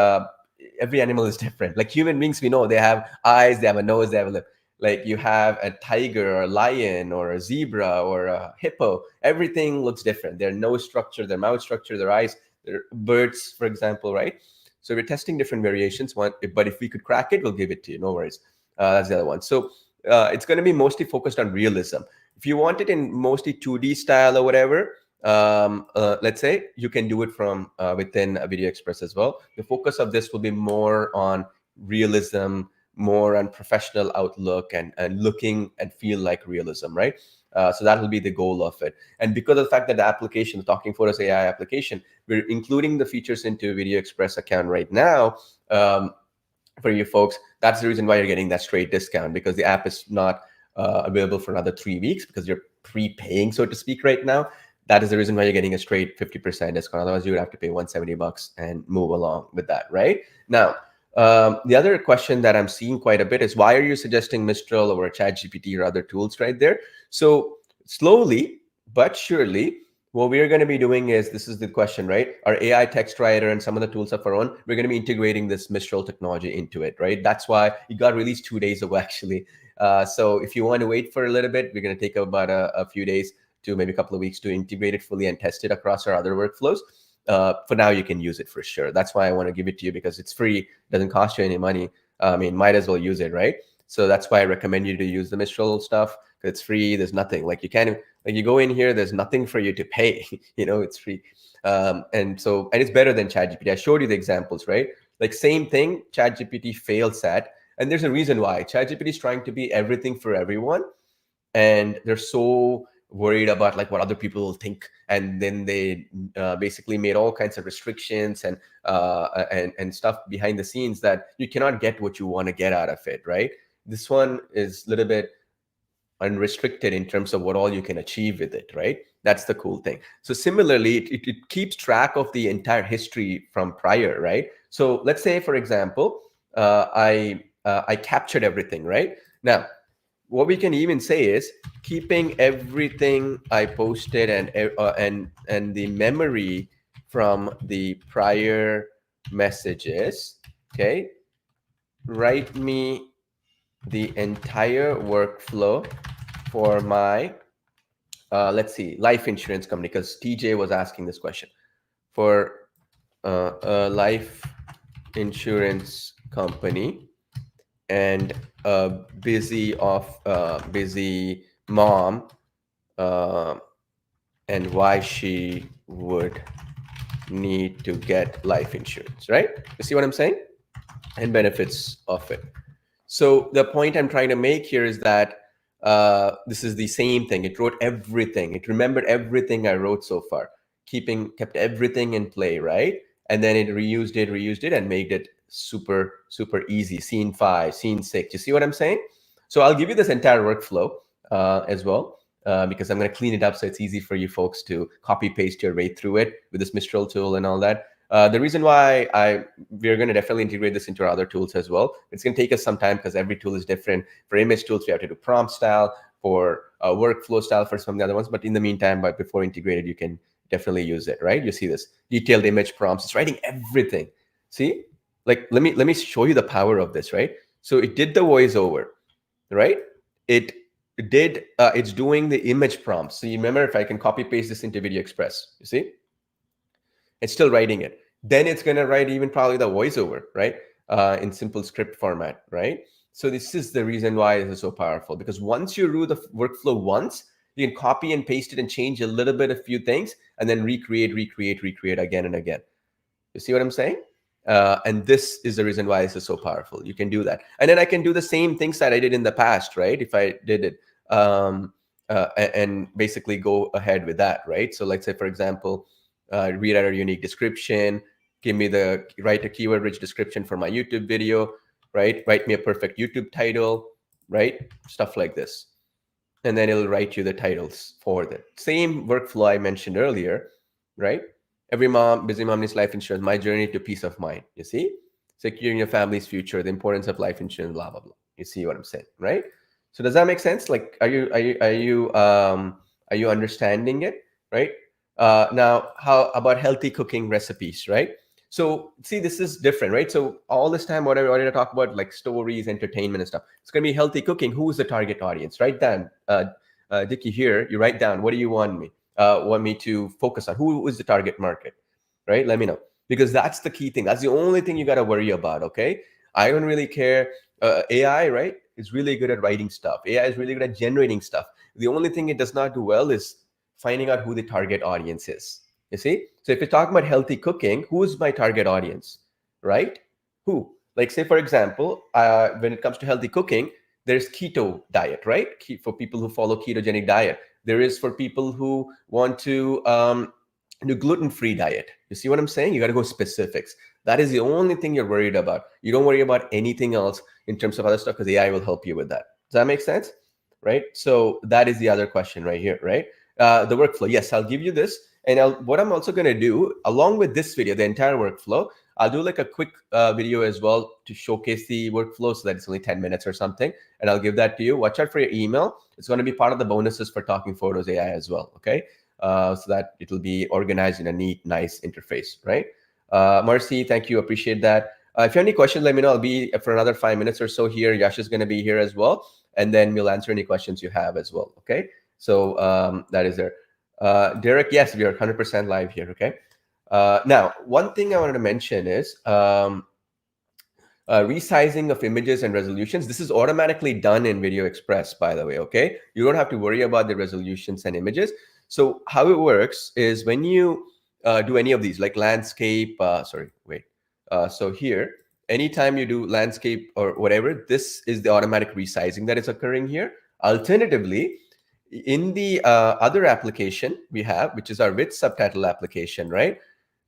every animal is different. Like human beings, we know they have eyes, they have a nose, they have a lip. Like you have a tiger or a lion or a zebra or a hippo, everything looks different. Their nose structure, their mouth structure, their eyes, birds, for example, right? So we're testing different variations. But if we could crack it, we'll give it to you. No worries. That's the other one. So it's going to be mostly focused on realism. If you want it in mostly 2D style or whatever, let's say, you can do it from within a Video Express as well. The focus of this will be more on realism, more on professional outlook, and looking and feel like realism, right? So that will be the goal of it. And because of the fact that the application, the Talking Photos AI application, we're including the features into Video Express account right now for you folks. That's the reason why you're getting that straight discount, because the app is not available for another 3 weeks because you're prepaying, so to speak, right now. That is the reason why you're getting a straight 50% discount. Otherwise, you would have to pay $170 and move along with that, right? Now, the other question that I'm seeing quite a bit is, why are you suggesting Mistral over ChatGPT or other tools right there? So slowly but surely, what we're going to be doing is, this is the question, right? Our AI text writer and some of the tools of our own, we're going to be integrating this Mistral technology into it, right? That's why it got released 2 days ago, actually. So if you want to wait for a little bit, we're going to take about a few days to maybe a couple of weeks to integrate it fully and test it across our other workflows. For now, you can use it for sure. That's why I want to give it to you, because it's free, doesn't cost you any money. I mean, might as well use it, right? So that's why I recommend you to use the Mistral stuff. It's free. There's nothing like you can't, like you go in here, there's nothing for you to pay. It's free. And it's better than ChatGPT. I showed you the examples, right? Like same thing, ChatGPT fails at, and there's a reason why. ChatGPT is trying to be everything for everyone, and they're so worried about like what other people will think, and then they basically made all kinds of restrictions and stuff behind the scenes that you cannot get what you want to get out of it, right? This one is a little bit unrestricted in terms of what all you can achieve with it, right? That's the cool thing. So similarly, it keeps track of the entire history from prior, right? So let's say, for example, I captured everything, right? Now, what we can even say is keeping everything I posted and the memory from the prior messages. Okay, write me the entire workflow for my let's see, life insurance company, because TJ was asking this question for a life insurance company and a busy mom, and why she would need to get life insurance, right? You see what I'm saying? And benefits of it. So the point I'm trying to make here is that this is the same thing. It wrote everything. It remembered everything I wrote so far, kept everything in play, right? And then it reused it and made it super, super easy. Scene 5, scene 6. You see what I'm saying? So I'll give you this entire workflow as well, because I'm going to clean it up so it's easy for you folks to copy paste your way through it with this Mistral tool and all that. The reason why we're going to definitely integrate this into our other tools as well. It's going to take us some time because every tool is different. For image tools, we have to do prompt style. For workflow style for some of the other ones. But in the meantime, before integrated, you can definitely use it, right? You see this detailed image prompts. It's writing everything. See, like let me show you the power of this, right? So it did the voiceover, right? It's doing the image prompts. So you remember, if I can copy paste this into Video Express, you see, it's still writing it. Then it's going to write even probably the voiceover, right? In simple script format, right? So this is the reason why this is so powerful, because once you do the workflow once, you can copy and paste it and change a little bit, a few things, and then recreate again and again. You see what I'm saying? And this is the reason why this is so powerful. You can do that. And then I can do the same things that I did in the past, right? If I did it and basically go ahead with that, right? So let's say, for example, rewrite a unique description, write a keyword-rich description for my YouTube video, right? Write me a perfect YouTube title, right? Stuff like this. And then it'll write you the titles for the same workflow I mentioned earlier, right? Every busy mom needs life insurance, my journey to peace of mind. You see? Securing your family's future, the importance of life insurance, blah, blah, blah. You see what I'm saying, right? So does that make sense? Like, are you understanding it, right? Now, how about healthy cooking recipes, right? So see, this is different, right? So all this time, what I wanted to talk about, like stories, entertainment and stuff, it's going to be healthy cooking. Who is the target audience? Write down, Dickie, here, you write down, what do you want me to focus on? Who is the target market, right? Let me know, because that's the key thing. That's the only thing you got to worry about, okay? I don't really care. AI, right, is really good at writing stuff. AI is really good at generating stuff. The only thing it does not do well is finding out who the target audience is. You see? So if you're talking about healthy cooking, who is my target audience, right? Who? Like, say, for example, when it comes to healthy cooking, there's keto diet, right? For people who follow ketogenic diet. There is for people who want to do gluten-free diet. You see what I'm saying? You got to go specifics. That is the only thing you're worried about. You don't worry about anything else in terms of other stuff, because AI will help you with that. Does that make sense? Right? So that is the other question right here, right? The workflow. Yes, I'll give you this. And what I'm also going to do, along with this video, the entire workflow, I'll do like a quick video as well to showcase the workflow, so that it's only 10 minutes or something. And I'll give that to you. Watch out for your email. It's going to be part of the bonuses for Talking Photos AI as well. Okay. so that it'll be organized in a neat, nice interface, right? Marcy, thank you. Appreciate that. If you have any questions, let me know. I'll be for another 5 minutes or so here. Yash is going to be here as well. And then we'll answer any questions you have as well. Okay. So that is there. Derek, yes, we are 100% live here. Okay. Now, one thing I wanted to mention is resizing of images and resolutions. This is automatically done in Video Express, by the way. Okay. You don't have to worry about the resolutions and images. So how it works is when you do any of these, like landscape, so here, anytime you do landscape or whatever, this is the automatic resizing that is occurring here. Alternatively, in the other application we have, which is our with subtitle application, right?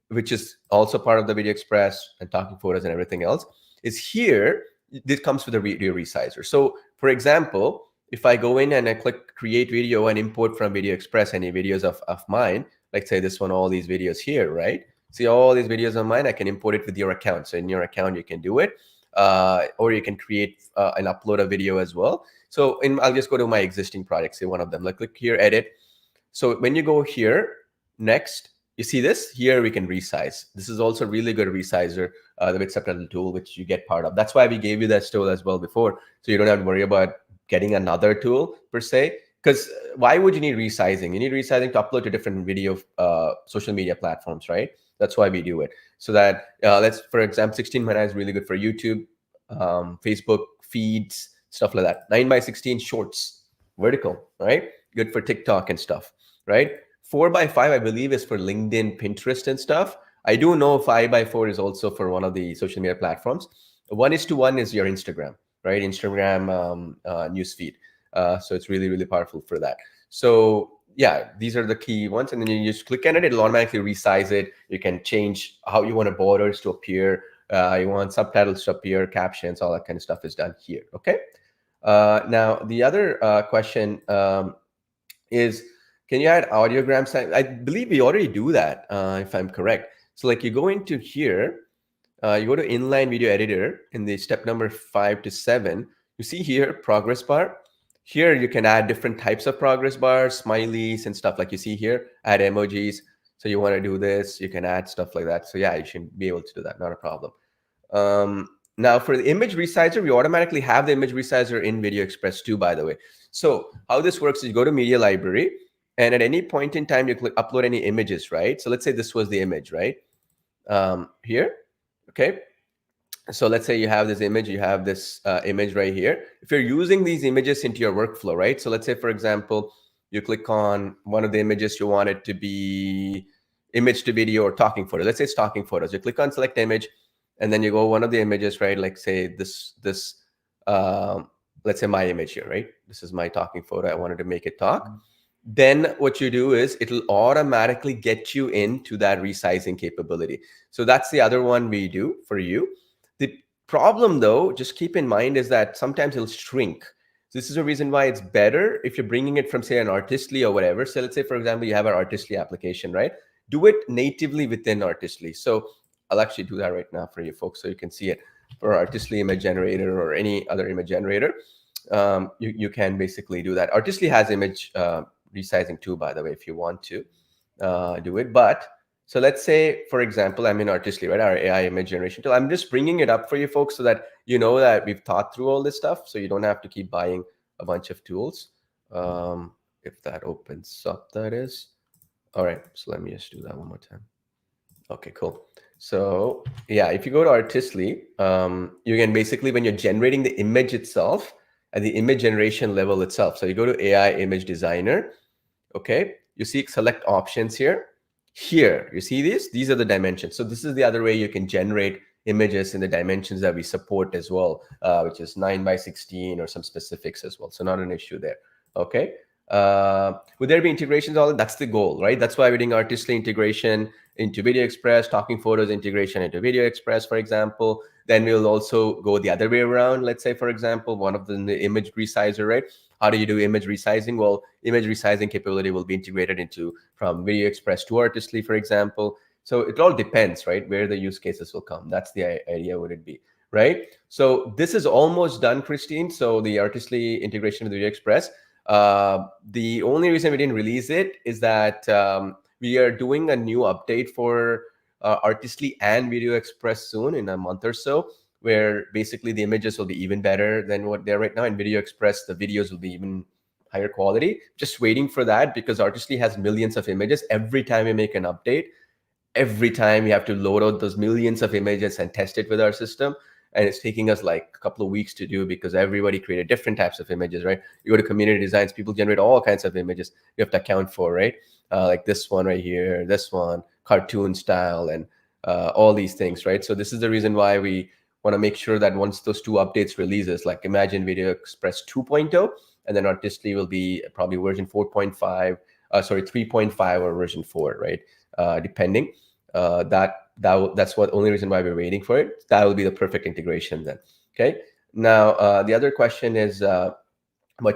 Which is also part of the Video Express and Talking Photos and everything else, is here, this comes with a video resizer. So for example, if I go in and I click create video and import from Video Express any videos of mine, like say this one, all these videos here, right? See all these videos of mine, I can import it with your account. So in your account, you can do it, or you can create and upload a video as well. So I'll just go to my existing project, say one of them, like click here, edit. So when you go here, next, you see this here, we can resize. This is also really good resizer, the with subtitle tool, which you get part of. That's why we gave you that tool as well before. So you don't have to worry about getting another tool per se. Because why would you need resizing? You need resizing to upload to different video social media platforms, right? That's why we do it. So that let's, for example, 16:9 is really good for YouTube, Facebook feeds, stuff like that. 9:16 shorts, vertical, right? Good for TikTok and stuff, right? 4:5, I believe, is for LinkedIn, Pinterest, and stuff. I do know 5:4 is also for one of the social media platforms. 1:1 is your Instagram, right? Instagram newsfeed. So it's really, really powerful for that. So yeah, these are the key ones. And then you just click on it, it'll automatically resize it. You can change how you want borders to appear. You want subtitles to appear, captions, all that kind of stuff is done here. Okay. Now, the other question is, can you add audiograms? I believe we already do that, if I'm correct. So like you go into here, you go to inline video editor in the step number 5 to 7. You see here, progress bar. Here you can add different types of progress bars, smileys and stuff like you see here, add emojis. So you want to do this, you can add stuff like that. So yeah, you should be able to do that, not a problem. Now for the image resizer, we automatically have the image resizer in Video Express too, by the way. So how this works is you go to media library, and at any point in time, you click upload any images, right? So let's say this was the image, right? Here, okay. So let's say you have this image, you have this image right here. If you're using these images into your workflow, right? So let's say, for example, you click on one of the images, you want it to be image to video or talking photo. Let's say it's talking photos. You click on select image, and then you go one of the images, right? Like say this, let's say my image here, right? This is my talking photo. I wanted to make it talk. Then what you do is it'll automatically get you into that resizing capability. So that's the other one we do for you. The problem though, just keep in mind, is that sometimes it'll shrink. So this is a reason why it's better if you're bringing it from say an Artistly or whatever. So let's say, for example, you have an Artistly application, right? Do it natively within Artistly. So I'll actually do that right now for you folks, so you can see it. For Artistly image generator or any other image generator, you can basically do that. Artistly has image resizing too, by the way, if you want to do it. But so let's say, for example, I'm in Artistly, right? Our AI image generation tool. I'm just bringing it up for you folks so that you know that we've thought through all this stuff, so you don't have to keep buying a bunch of tools. If that opens up, that is. All right, so let me just do that one more time. Okay, cool. So yeah, if you go to Artistly, you can basically, when you're generating the image itself at the image generation level itself. So you go to AI image designer. Okay, you see select options here. Here, you see these? These are the dimensions. So this is the other way you can generate images in the dimensions that we support as well, which is 9:16 or some specifics as well. So not an issue there. Okay. Would there be integrations? All that's the goal, right? That's why we're doing Artistly integration into Video Express, Talking Photos integration into Video Express, for example. Then we'll also go the other way around. Let's say, for example, one of the image resizer, right? How do you do image resizing? Well, image resizing capability will be integrated into from Video Express to Artistly, for example. So it all depends, right? Where the use cases will come. That's the idea, would it be, right? So this is almost done, Christine. So the Artistly integration with Video Express. The only reason we didn't release it is that we are doing a new update for Artistly and Video Express soon, in a month or so, where basically the images will be even better than what they're right now. In Video Express, the videos will be even higher quality. Just waiting for that, because Artistly has millions of images. Every time we make an update, every time we have to load out those millions of images and test it with our system. And it's taking us like a couple of weeks to do, because everybody created different types of images, right? You go to community designs, people generate all kinds of images you have to account for, right? Like this one right here, this one, cartoon style, and all these things, right? So this is the reason why we want to make sure that once those two updates releases, like imagine Video Express 2.0, and then Artistly will be probably version 4.5, 3.5 or version 4, right? Depending. That's what only reason why we're waiting for it. That will be the perfect integration then. Okay. Now the other question is about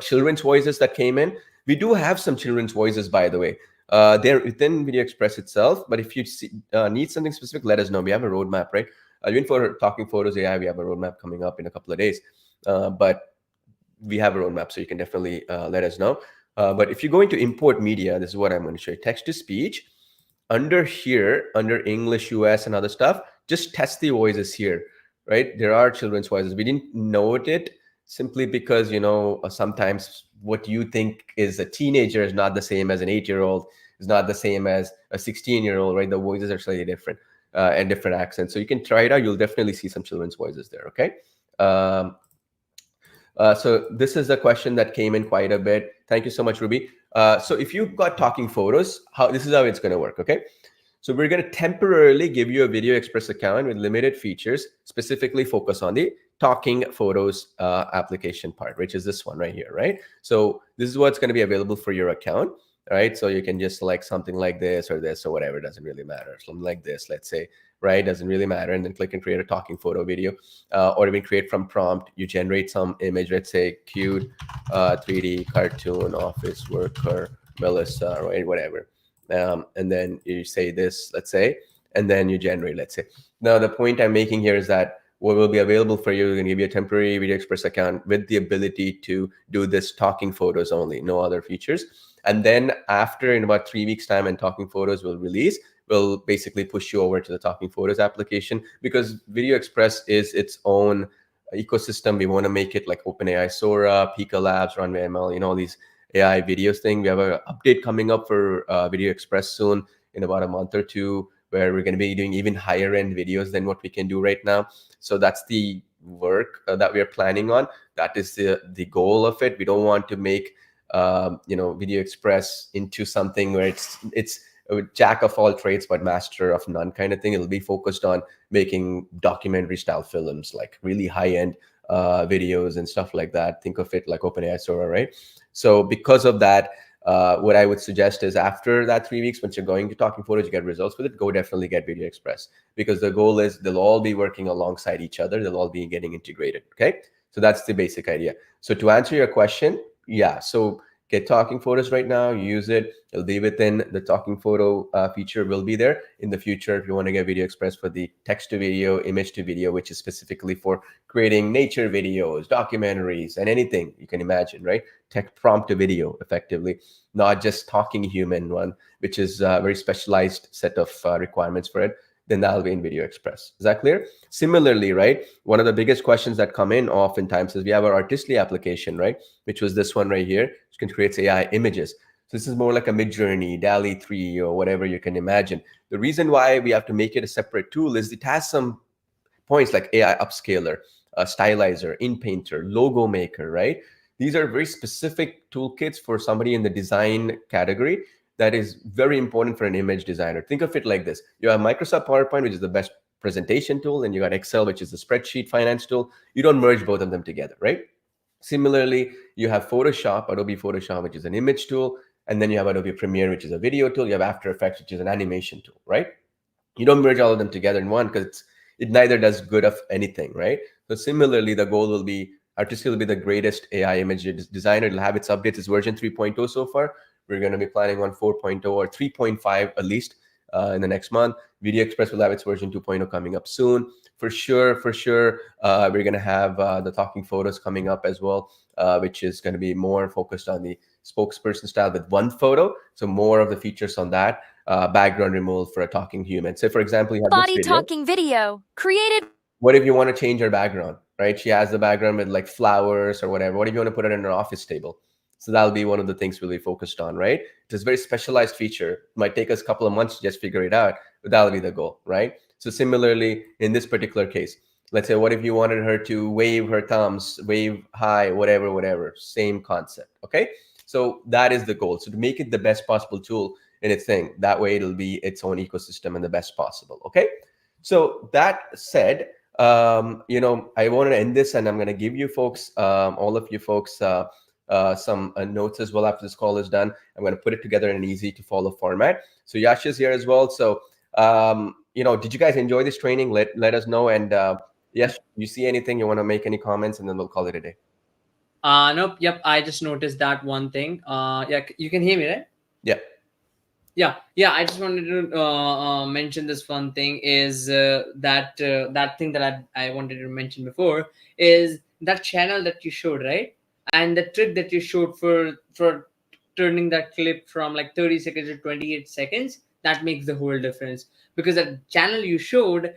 children's voices that came in. We do have some children's voices, by the way. They're within Video Express itself, but if you need something specific, let us know. We have a roadmap, right? Even for Talking Photos AI, we have a roadmap coming up in a couple of days. But we have a roadmap, so you can definitely let us know. But if you go into import media, this is what I'm going to show you. Text to speech. Under here, under English, US, and other stuff, just test the voices here, right? There are children's voices. We didn't note it simply because, sometimes what you think is a teenager is not the same as an 8-year-old, is not the same as a 16-year-old, right? The voices are slightly different and different accents. So you can try it out. You'll definitely see some children's voices there, okay? So this is a question that came in quite a bit. Thank you so much, Ruby. So if you've got Talking Photos, this is how it's going to work, okay? So we're going to temporarily give you a Video Express account with limited features, specifically focus on the Talking Photos application part, which is this one right here, right? So this is what's going to be available for your account, right? So you can just select something like this or whatever, it doesn't really matter. Something like this, let's say, right? Doesn't really matter. And then click and create a talking photo video, or even create from prompt. You generate some image, let's say cute 3D cartoon office worker Melissa, right? Whatever. And then you say this, let's say, and then you generate, let's say. Now, the point I'm making here is that what will be available for you, we're going to give you a temporary Video Express account with the ability to do this talking photos only, no other features. And then after, in about 3 weeks time, and Talking Photos will release, we'll basically push you over to the Talking Photos application, because Video Express is its own ecosystem. We want to make it like OpenAI Sora, Pika Labs, Runway ML, all these AI videos thing. We have an update coming up for Video Express soon in about a month or two, where we're going to be doing even higher end videos than what we can do right now. So that's the work that we are planning on. That is the goal of it. We don't want to make Video Express into something where it's a jack of all trades but master of none kind of thing. It'll be focused on making documentary style films, like really high end videos and stuff like that. Think of it like OpenAI Sora, right? So because of that, what I would suggest is after that 3 weeks, once you're going to Talking Photos, you get results with it, go definitely get Video Express, because the goal is they'll all be working alongside each other. They'll all be getting integrated. Okay. So that's the basic idea. So to answer your question, yeah. So get Talking Photos right now, use it. It'll be within the Talking Photo feature will be there in the future. If you want to get Video Express for the text to video, image to video, which is specifically for creating nature videos, documentaries, and anything you can imagine, right? Tech prompt to video effectively, not just talking human one, which is a very specialized set of requirements for it. Then that'll be in Video Express. Is that clear? Similarly, right, one of the biggest questions that come in oftentimes is we have our Artistly application, right, which was this one right here, which can create AI images. So this is more like a Midjourney, DALL-E 3, or whatever you can imagine. The reason why we have to make it a separate tool is it has some points like AI Upscaler, Stylizer, InPainter, Logo Maker, right? These are very specific toolkits for somebody in the design category that is very important for an image designer. Think of it like this. You have Microsoft PowerPoint, which is the best presentation tool, and you got Excel, which is the spreadsheet finance tool. You don't merge both of them together, right? Similarly, you have Photoshop, Adobe Photoshop, which is an image tool, and then you have Adobe Premiere, which is a video tool. You have After Effects, which is an animation tool, right? You don't merge all of them together in one because it neither does good of anything, right? So similarly, the goal will be Artistly will be the greatest AI image designer. It'll have its updates. It's version 3.0 so far. We're going to be planning on 4.0 or 3.5 at least in the next month. Video Express will have its version 2.0 coming up soon. For sure, we're going to have the talking photos coming up as well, which is going to be more focused on the spokesperson style with one photo. So more of the features on that. Background removal for a talking human. So for example, you have Body this video. talking video created. What if you want to change her background, right? She has the background with like flowers or whatever. What if you want to put it in her office table? So that'll be one of the things we'll be focused on, right? It's a very specialized feature. It might take us a couple of months to just figure it out, but that'll be the goal, right? So similarly, in this particular case, let's say, what if you wanted her to wave her thumbs, wave hi, whatever, same concept, okay? So that is the goal. So to make it the best possible tool in its thing, that way it'll be its own ecosystem and the best possible, okay? So that said, you know, I wanted to end this, and I'm going to give you folks, all of you folks, some notes as well after this call is done. I'm going to put it together in an easy to follow format. So Yash is here as well. So, you know, did you guys enjoy this training? Let us know. And Yash, you see anything, you want to make any comments, and then we'll call it a day. Nope. Yep. I just noticed that one thing. Yeah, you can hear me, right? Yeah. I just wanted to mention this one thing is that thing that I wanted to mention before is that channel that you showed, right? And the trick that you showed for turning that clip from like 30 seconds to 28 seconds, that makes the whole difference. Because that channel you showed,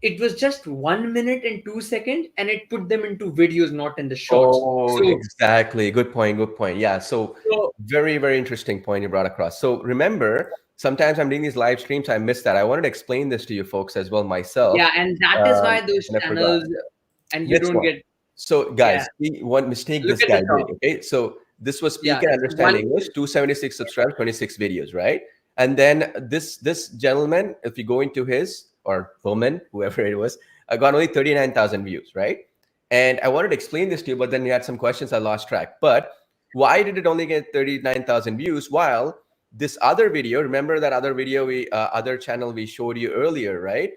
it was just 1 minute and 2 seconds, and it put them into videos, not in the shorts. Oh, So, exactly. Good point. Yeah. So very, very interesting point you brought across. So remember, sometimes I'm doing these live streams, I missed that. I wanted to explain this to you folks as well myself. yeah, and that is why those and I forgot. channels, and you Next don't one. get. So guys, see one mistake Look this at guy the did. top. Okay, so this was Speak Yeah, and Understand one- English, 276 subscribers, 26 videos, right? And then this gentleman, if you go into his, or woman, whoever it was, got only 39,000 views, right? And I wanted to explain this to you, but then you had some questions, I lost track. But why did it only get 39,000 views while this other video, remember that other video, other channel we showed you earlier, right?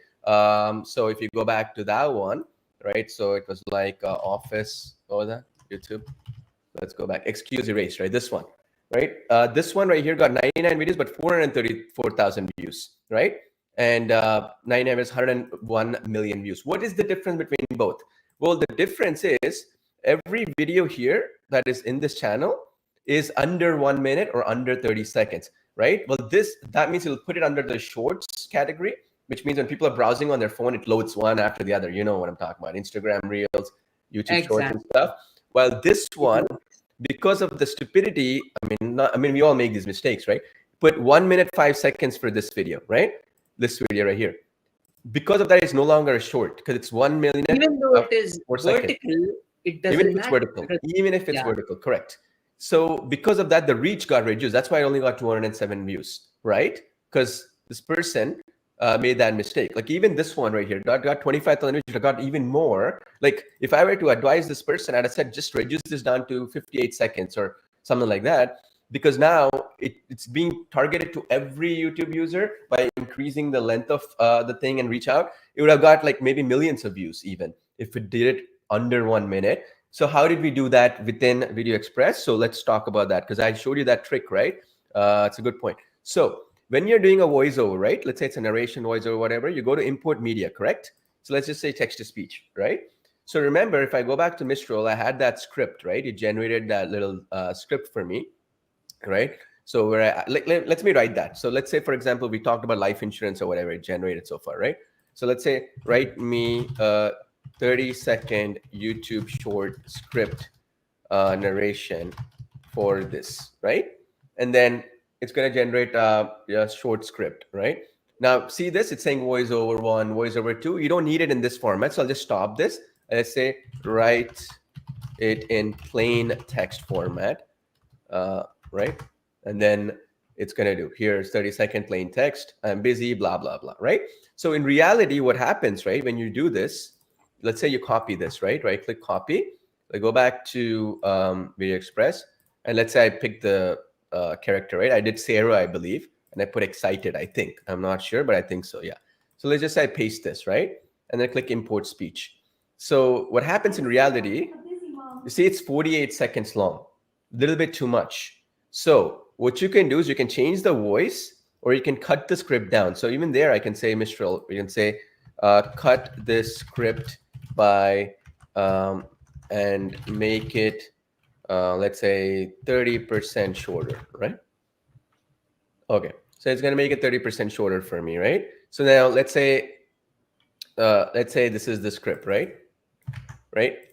So if you go back to that one, right? So it was like Office, what was that? YouTube. Let's go back. Excuse erase, right? This one, right? This one right here got 99 videos, but 434,000 views, right? And 99 is 101 million views. What is the difference between both? Well, the difference is every video here that is in this channel is under 1 minute or under 30 seconds, right? Well, that means it'll put it under the shorts category, which means when people are browsing on their phone, it loads one after the other. You know what I'm talking about: Instagram Reels, YouTube Shorts, and stuff. While this one, because of the stupidity, I mean, we all make these mistakes, right? Put 1 minute 5 seconds for this video, right? This video right here. Because of that, it's no longer a short because it's 1 million. Even though it is vertical, it doesn't even if it's matter. vertical, even if it's vertical, correct. So because of that, the reach got reduced. That's why I only got 207 views, right? Because this person made that mistake. Like even this one right here got 25,000 views. I got even more. Like if I were to advise this person, I'd have said just reduce this down to 58 seconds or something like that, because now it's being targeted to every YouTube user by increasing the length of the thing and reach out. It would have got like maybe millions of views even if it did it under 1 minute. So how did we do that within Video Express? So let's talk about that, because I showed you that trick, right? It's a good point. So when you're doing a voiceover, right? Let's say it's a narration voiceover, whatever, you go to import media, correct? So let's just say text to speech, right? So remember, if I go back to Mistral, I had that script, right? It generated that little script for me, right? So let's me write that. So let's say, for example, we talked about life insurance or whatever it generated so far, right? So let's say, write me 30-second YouTube short script narration for this, right? And then it's going to generate a short script, right? Now, see this? It's saying voiceover 1, voiceover 2. You don't need it in this format. So I'll just stop this. Let's say, write it in plain text format, right? And then it's going to do, here's 30-second plain text. I'm busy, blah, blah, blah, right? So in reality, what happens, right, when you do this, let's say you copy this, right? Right-click copy. I go back to Video Express, and let's say I pick the character, right? I did Sarah, I believe, and I put excited, I think. I'm not sure, but I think so, yeah. So let's just say I paste this, right? And then click import speech. So what happens in reality, you see it's 48 seconds long, a little bit too much. So what you can do is you can change the voice or you can cut the script down. So even there, I can say, Mistral, you can say, cut this script by, and make it, let's say 30% shorter, right? Okay, so it's going to make it 30% shorter for me, right? So now let's say this is the script, right?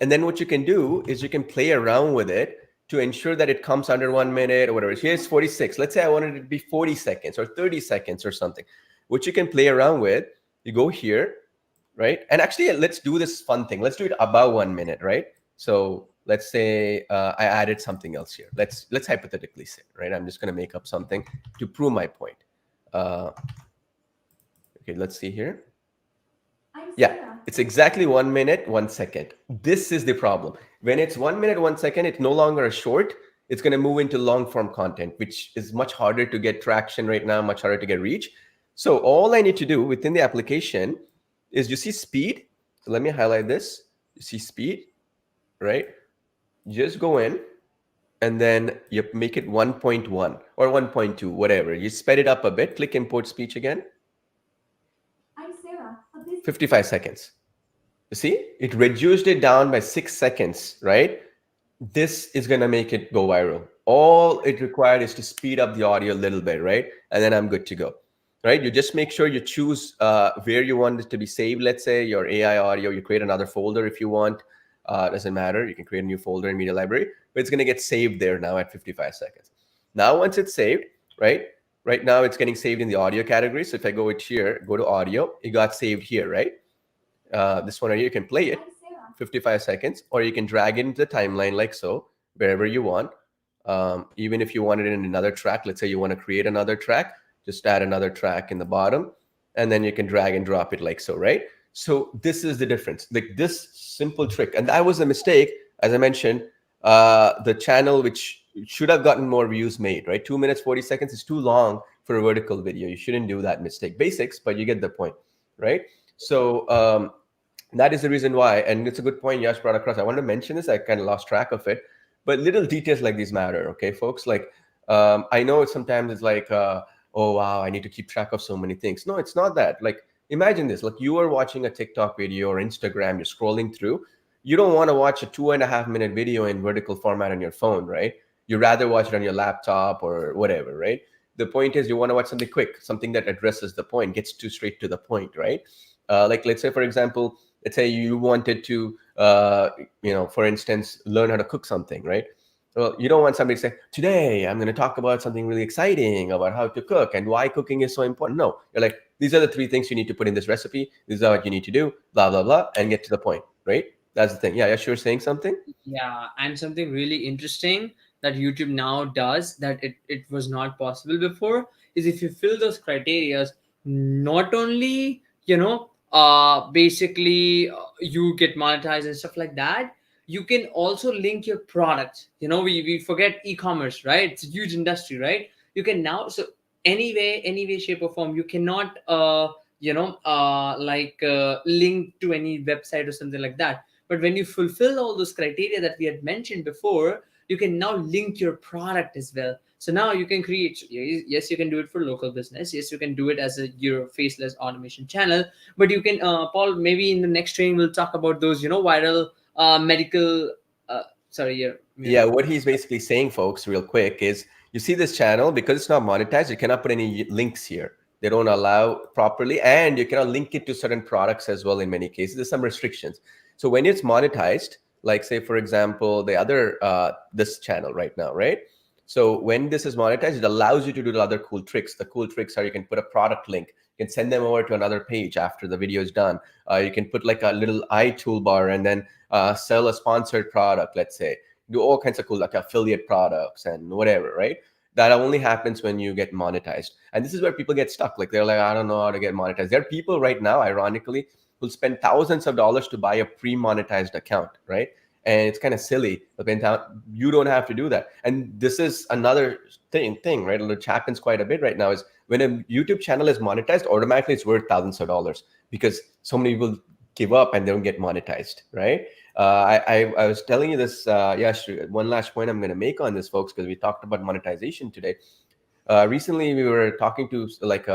And then what you can do is you can play around with it to ensure that it comes under 1 minute or whatever. Here's 46. Let's say I wanted it to be 40 seconds or 30 seconds or something. What you can play around with, you go here, right? And actually, let's do this fun thing. Let's do it about 1 minute, right? So let's say I added something else here. Let's hypothetically say, right? I'm just going to make up something to prove my point. Okay, let's see here. Yeah, it's exactly 1 minute, 1 second. This is the problem. When it's 1 minute, 1 second, it's no longer a short. It's going to move into long form content, which is much harder to get traction right now, much harder to get reach. So all I need to do within the application is, you see speed. So let me highlight this. You see speed, right? Just go in and then you make it 1.1 or 1.2, whatever. You sped it up a bit. Click import speech again. 55 seconds. You see, it reduced it down by 6 seconds, right? This is going to make it go viral. All it required is to speed up the audio a little bit, right? And then I'm good to go, right? You just make sure you choose where you want it to be saved. Let's say your AI audio, you create another folder if you want. Doesn't matter. You can create a new folder in media library, but it's going to get saved there now at 55 seconds. Now, once it's saved, right? Right now, it's getting saved in the audio category. So if I go it here, go to audio, it got saved here, right? This one right here, you can play it 55 seconds, or you can drag it into the timeline like so, wherever you want. Even if you want it in another track, let's say you want to create another track, just add another track in the bottom, and then you can drag and drop it like so, right? So this is the difference, like this simple trick. And that was a mistake, as I mentioned, the channel which should have gotten more views made, right? 2 minutes, 40 seconds is too long for a vertical video. You shouldn't do that mistake. Basics, but you get the point, right? So that is the reason why. And it's a good point Yash brought across. I wanted to mention this. I kind of lost track of it. But little details like these matter, okay, folks? Like, I know sometimes it's like, oh, wow, I need to keep track of so many things. No, it's not that. Like, imagine this. Like, you are watching a TikTok video or Instagram. You're scrolling through. You don't want to watch a 2.5 minute video in vertical format on your phone, right? You rather watch it on your laptop or whatever, right? The point is you want to watch something quick, something that addresses the point, gets too straight to the point, right? Like, let's say, for example, let's say you wanted to, for instance, learn how to cook something, right? Well, you don't want somebody to say, today I'm going to talk about something really exciting about how to cook and why cooking is so important. No, you're like, these are the 3 things you need to put in this recipe. These are what you need to do, blah, blah, blah, and get to the point, right? That's the thing. Yeah, you're saying something? Yeah, and something really interesting that YouTube now does that it was not possible before is, if you fill those criteria, not only, basically you get monetized and stuff like that, you can also link your product. We forget e-commerce, right? It's a huge industry, right? You can now, so any way, shape or form, you cannot link to any website or something like that. But when you fulfill all those criteria that we had mentioned before, you can now link your product as well. So now you can create, yes, you can do it for local business. Yes, you can do it as your faceless automation channel. But you can, Paul, maybe in the next training, we'll talk about those, viral medical, Yeah, what he's basically saying, folks, real quick, is you see this channel, because it's not monetized, you cannot put any links here. They don't allow properly, and you cannot link it to certain products as well in many cases. There's some restrictions. So when it's monetized, like say, for example, the other, this channel right now, right? So when this is monetized, it allows you to do the other cool tricks. The cool tricks are you can put a product link, you can send them over to another page after the video is done. You can put like a little eye toolbar and then sell a sponsored product, let's say. Do all kinds of cool, like affiliate products and whatever, right? That only happens when you get monetized. And this is where people get stuck. Like, they're like, I don't know how to get monetized. There are people right now, ironically, who'll spend thousands of dollars to buy a pre-monetized account, right? And it's kind of silly, but you don't have to do that. And this is another thing, right? Which happens quite a bit right now, is when a YouTube channel is monetized, automatically it's worth thousands of dollars, because so many people give up and they don't get monetized, right? I was telling you this, one last point I'm going to make on this, folks, because we talked about monetization today. Recently we were talking to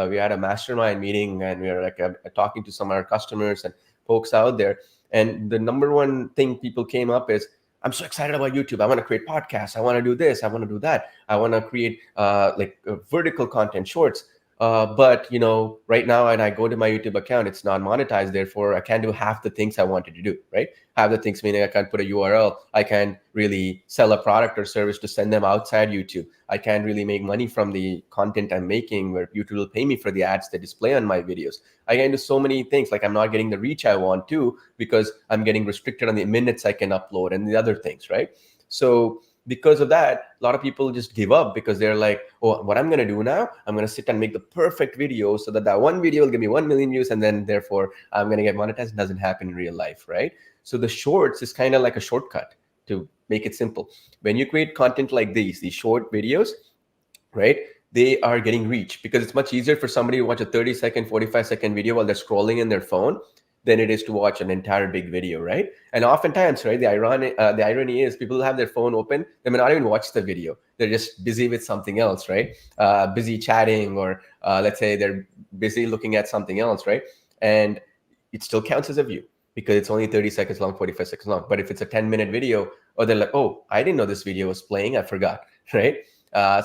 we had a mastermind meeting, and we were talking to some of our customers and folks out there. And the number one thing people came up is, I'm so excited about YouTube. I want to create podcasts. I want to do this. I want to do that. I want to create vertical content, shorts. But right now, and I go to my YouTube account, it's not monetized. Therefore, I can't do half the things I wanted to do. Right? Half the things, meaning I can't put a URL. I can't really sell a product or service to send them outside YouTube. I can't really make money from the content I'm making, where YouTube will pay me for the ads they display on my videos. I can do so many things. Like I'm not getting the reach I want to, because I'm getting restricted on the minutes I can upload and the other things, right? So because of that, a lot of people just give up, because they're like, oh, what I'm going to do now, I'm going to sit and make the perfect video so that one video will give me 1 million views, and then therefore I'm going to get monetized. It doesn't happen in real life, right? So the shorts is kind of like a shortcut to make it simple. When you create content like these short videos, right, they are getting reach, because it's much easier for somebody to watch a 30-second, 45-second video while they're scrolling in their phone than it is to watch an entire big video, right? And oftentimes, right, the irony is people have their phone open, they may not even watch the video. They're just busy with something else, right? Busy chatting, or let's say they're busy looking at something else, right? And it still counts as a view, because it's only 30 seconds long, 45 seconds long. But if it's a 10-minute video, or they're like, oh, I didn't know this video was playing, I forgot, right?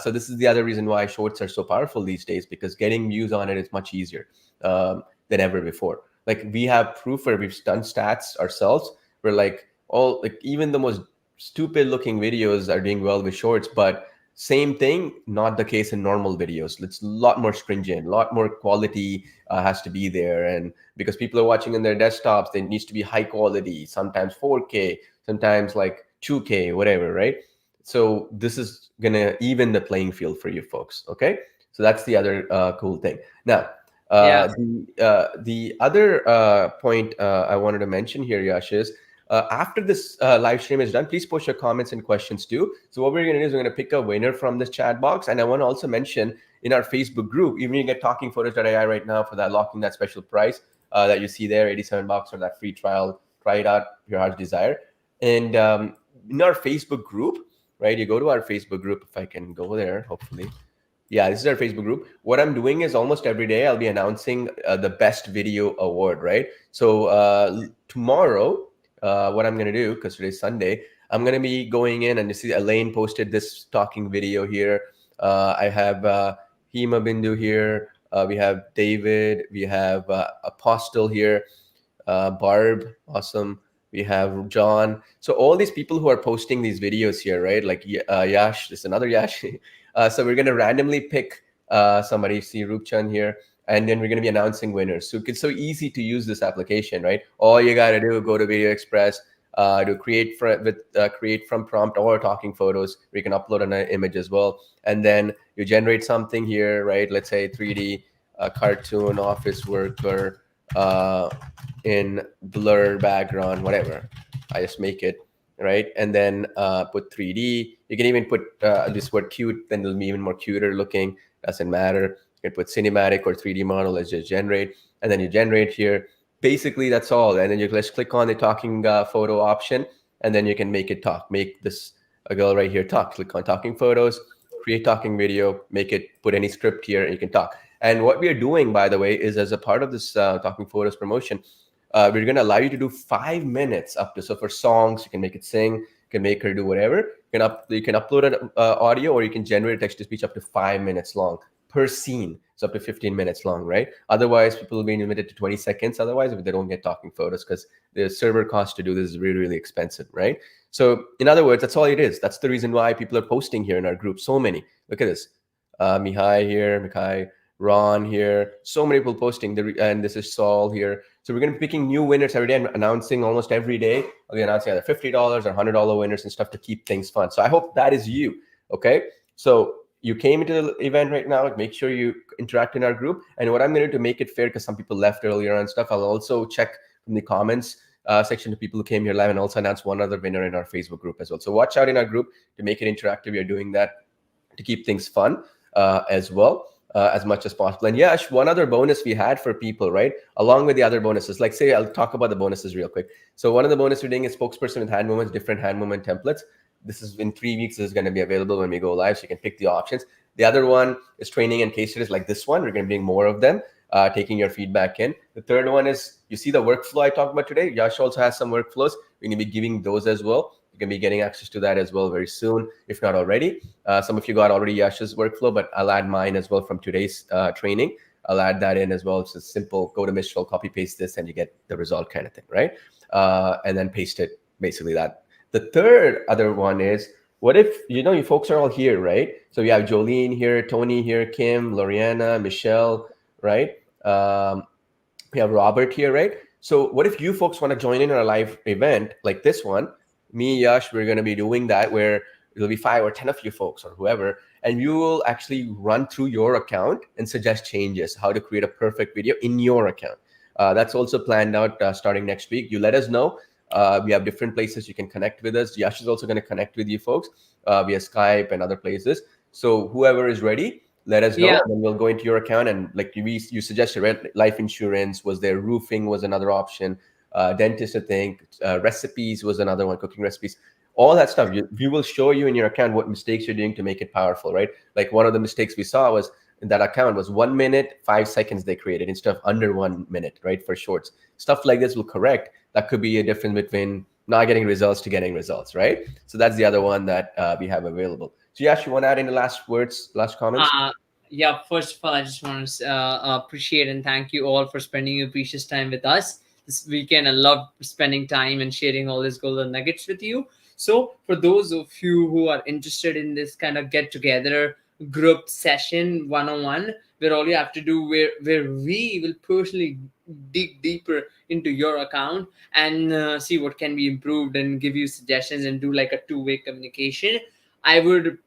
So this is the other reason why shorts are so powerful these days, because getting views on it is much easier than ever before. Like we have proof where we've done stats ourselves, where even the most stupid looking videos are doing well with shorts, but same thing, not the case in normal videos. It's a lot more stringent, a lot more quality has to be there. And because people are watching on their desktops, it needs to be high quality, sometimes 4K, sometimes like 2K, whatever, right? So this is going to even the playing field for you folks. Okay. So that's the other cool thing. Now, the other point I wanted to mention here, Yash, is after this live stream is done, please post your comments and questions too. So what we're going to do is we're going to pick a winner from this chat box. And I want to also mention in our Facebook group, even you get talkingphotos.ai right now for that, locking that special price that you see there, $87 or that free trial. Try it out, your heart's desire. And in our Facebook group, right, you go to our Facebook group, if I can go there, hopefully. Yeah, this is our Facebook group. What I'm doing is almost every day I'll be announcing the best video award, right? So tomorrow, what I'm going to do, because today's Sunday, I'm going to be going in, and you see Elaine posted this talking video here. I have Hema Bindu here. We have David. We have Apostle here. Barb, awesome. We have John. So all these people who are posting these videos here, right? Like Yash, there's another Yash. So we're going to randomly pick somebody. See Rupchan here. And then we're going to be announcing winners. So it's so easy to use this application, right? All you got to do, go to Video Express, to create from prompt or talking photos. Where you can upload an image as well. And then you generate something here, right? Let's say 3D cartoon office worker in blur background, whatever. I just make it, right? And then put 3D. You can even put this word cute, then it'll be even more cuter looking. Doesn't matter. You can put cinematic or 3D model. Let's just generate. And then you generate here. Basically, that's all. And then you let's click on the talking photo option, and then you can make it talk. Make this a girl right here talk. Click on talking photos, create talking video, make it, put any script here, and you can talk. And what we are doing, by the way, is as a part of this talking photos promotion, we're going to allow you to do 5 minutes up to. So for songs, you can make it sing, you can make her do whatever. You can upload an audio, or you can generate text to speech up to 5 minutes long per scene. It's up to 15 minutes long, right? Otherwise, people will be limited to 20 seconds. Otherwise, if they don't get talking photos, because the server cost to do this is really, really expensive, right? So in other words, that's all it is. That's the reason why people are posting here in our group. So many. Look at this. Mihai here, Mihai. Ron here, so many people posting, and this is Saul here. So we're going to be picking new winners every day and announcing almost every day. I'll be announcing either $50 or $100 winners and stuff to keep things fun. So I hope that is you. Okay. So you came into the event right now. Make sure you interact in our group. And what I'm going to do to make it fair, because some people left earlier and stuff, I'll also check from the comments section of people who came here live, and also announce one other winner in our Facebook group as well. So watch out in our group to make it interactive. We are doing that to keep things fun as well. As much as possible. And yeah, one other bonus we had for people, right? Along with the other bonuses, like say, I'll talk about the bonuses real quick. So one of the bonuses we're doing is spokesperson with hand movements, different hand movement templates. This is in 3 weeks, this is going to be available when we go live. So you can pick the options. The other one is training and case studies like this one. We're going to bring more of them, taking your feedback in. The third one is, you see the workflow I talked about today. Yash also has some workflows. We're going to be giving those as well. You're going to be getting access to that as well very soon, if not already. Some of you got already Yash's workflow, but I'll add mine as well from today's training. I'll add that in as well. It's a simple, go to Mistral, copy paste this, and you get the result kind of thing, right? And then paste it, basically that. The third other one is, what if, you folks are all here, right? So we have Jolene here, Tony here, Kim, Loriana, Michelle, right? We have Robert here, right? So what if you folks want to join in on a live event like this one? Me, Yash, we're going to be doing that, where it'll be 5 or 10 of you folks or whoever, and you will actually run through your account and suggest changes, how to create a perfect video in your account. That's also planned out starting next week. You let us know. We have different places you can connect with us. Yash is also going to connect with you folks via Skype and other places. So whoever is ready, let us know, and then we'll go into your account. And like you suggested, right? Life insurance was there, roofing was another option, dentist, I think, recipes was another one, cooking recipes. All that stuff, we will show you in your account what mistakes you're doing to make it powerful, right? Like one of the mistakes we saw was in that account was 1 minute, 5 seconds they created instead of under 1 minute, right? For shorts. Stuff like this will correct. That could be a difference between not getting results to getting results, right? So that's the other one that we have available. So Yash, you want to add any last words, last comments? Yeah, first of all, I just want to appreciate and thank you all for spending your precious time with us this weekend. I love spending time and sharing all these golden nuggets with you. So for those of you who are interested in this kind of get together group session one-on-one, where all you have to do, where we will personally dig deeper into your account and see what can be improved and give you suggestions and do like a two-way communication, I would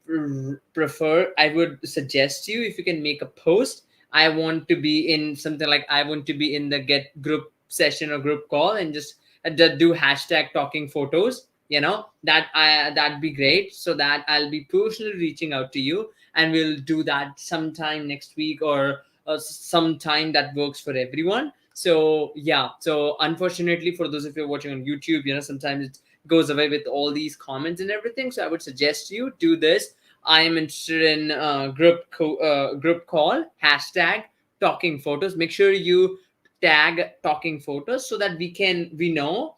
suggest you, if you can make a post, I want to be in something like, I want to be in the get group session or group call, and just do hashtag talking photos, that'd be great, so that I'll be personally reaching out to you, and we'll do that sometime next week or sometime that works for everyone. So yeah, so unfortunately for those of you watching on YouTube, sometimes it goes away with all these comments and everything. So I would suggest you do this. I am interested in group call, hashtag talking photos. Make sure you tag talking photos so that we know.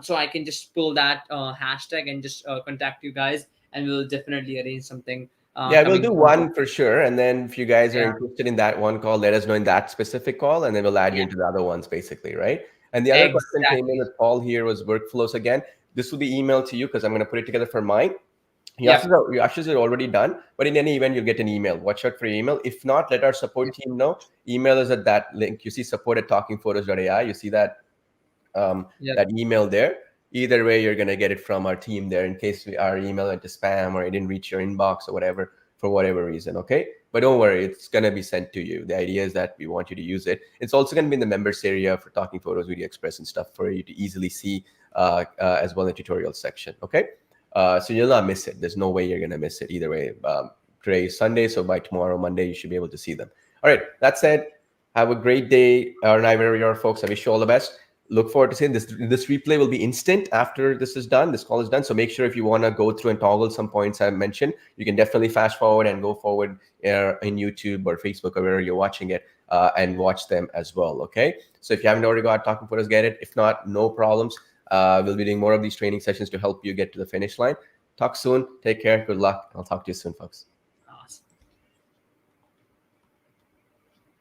So I can just pull that hashtag and just contact you guys, and we'll definitely arrange something. Yeah, we'll do one for sure. And then if you guys are interested in that one call, let us know in that specific call, and then we'll add you into the other ones, basically, right? And the other question came in with Paul here was workflows again. This will be emailed to you because I'm going to put it together for mine. Yash's is already done, but in any event, you'll get an email. Watch out for your email. If not, let our support team know. Email us at that link. You see support@talkingphotos.ai. You see that that email there. Either way, you're going to get it from our team there in case our email went to spam or it didn't reach your inbox or whatever, for whatever reason, okay? But don't worry, it's going to be sent to you. The idea is that we want you to use it. It's also going to be in the members area for Talking Photos, Video Express and stuff for you to easily see as well in the tutorial section, okay? So you'll not miss it. There's no way you're going to miss it either way. Today is Sunday, so by tomorrow, Monday, you should be able to see them. All right, that said, have a great day, or night, wherever you are, folks. I wish you all the best. Look forward to seeing this. This replay will be instant after this is done. This call is done. So make sure if you want to go through and toggle some points I mentioned, you can definitely fast forward and go forward in YouTube or Facebook or wherever you're watching it and watch them as well. Okay. So if you haven't already got Talking Photos, get it. If not, no problems. We'll be doing more of these training sessions to help you get to the finish line. Talk soon. Take care. Good luck. I'll talk to you soon, folks.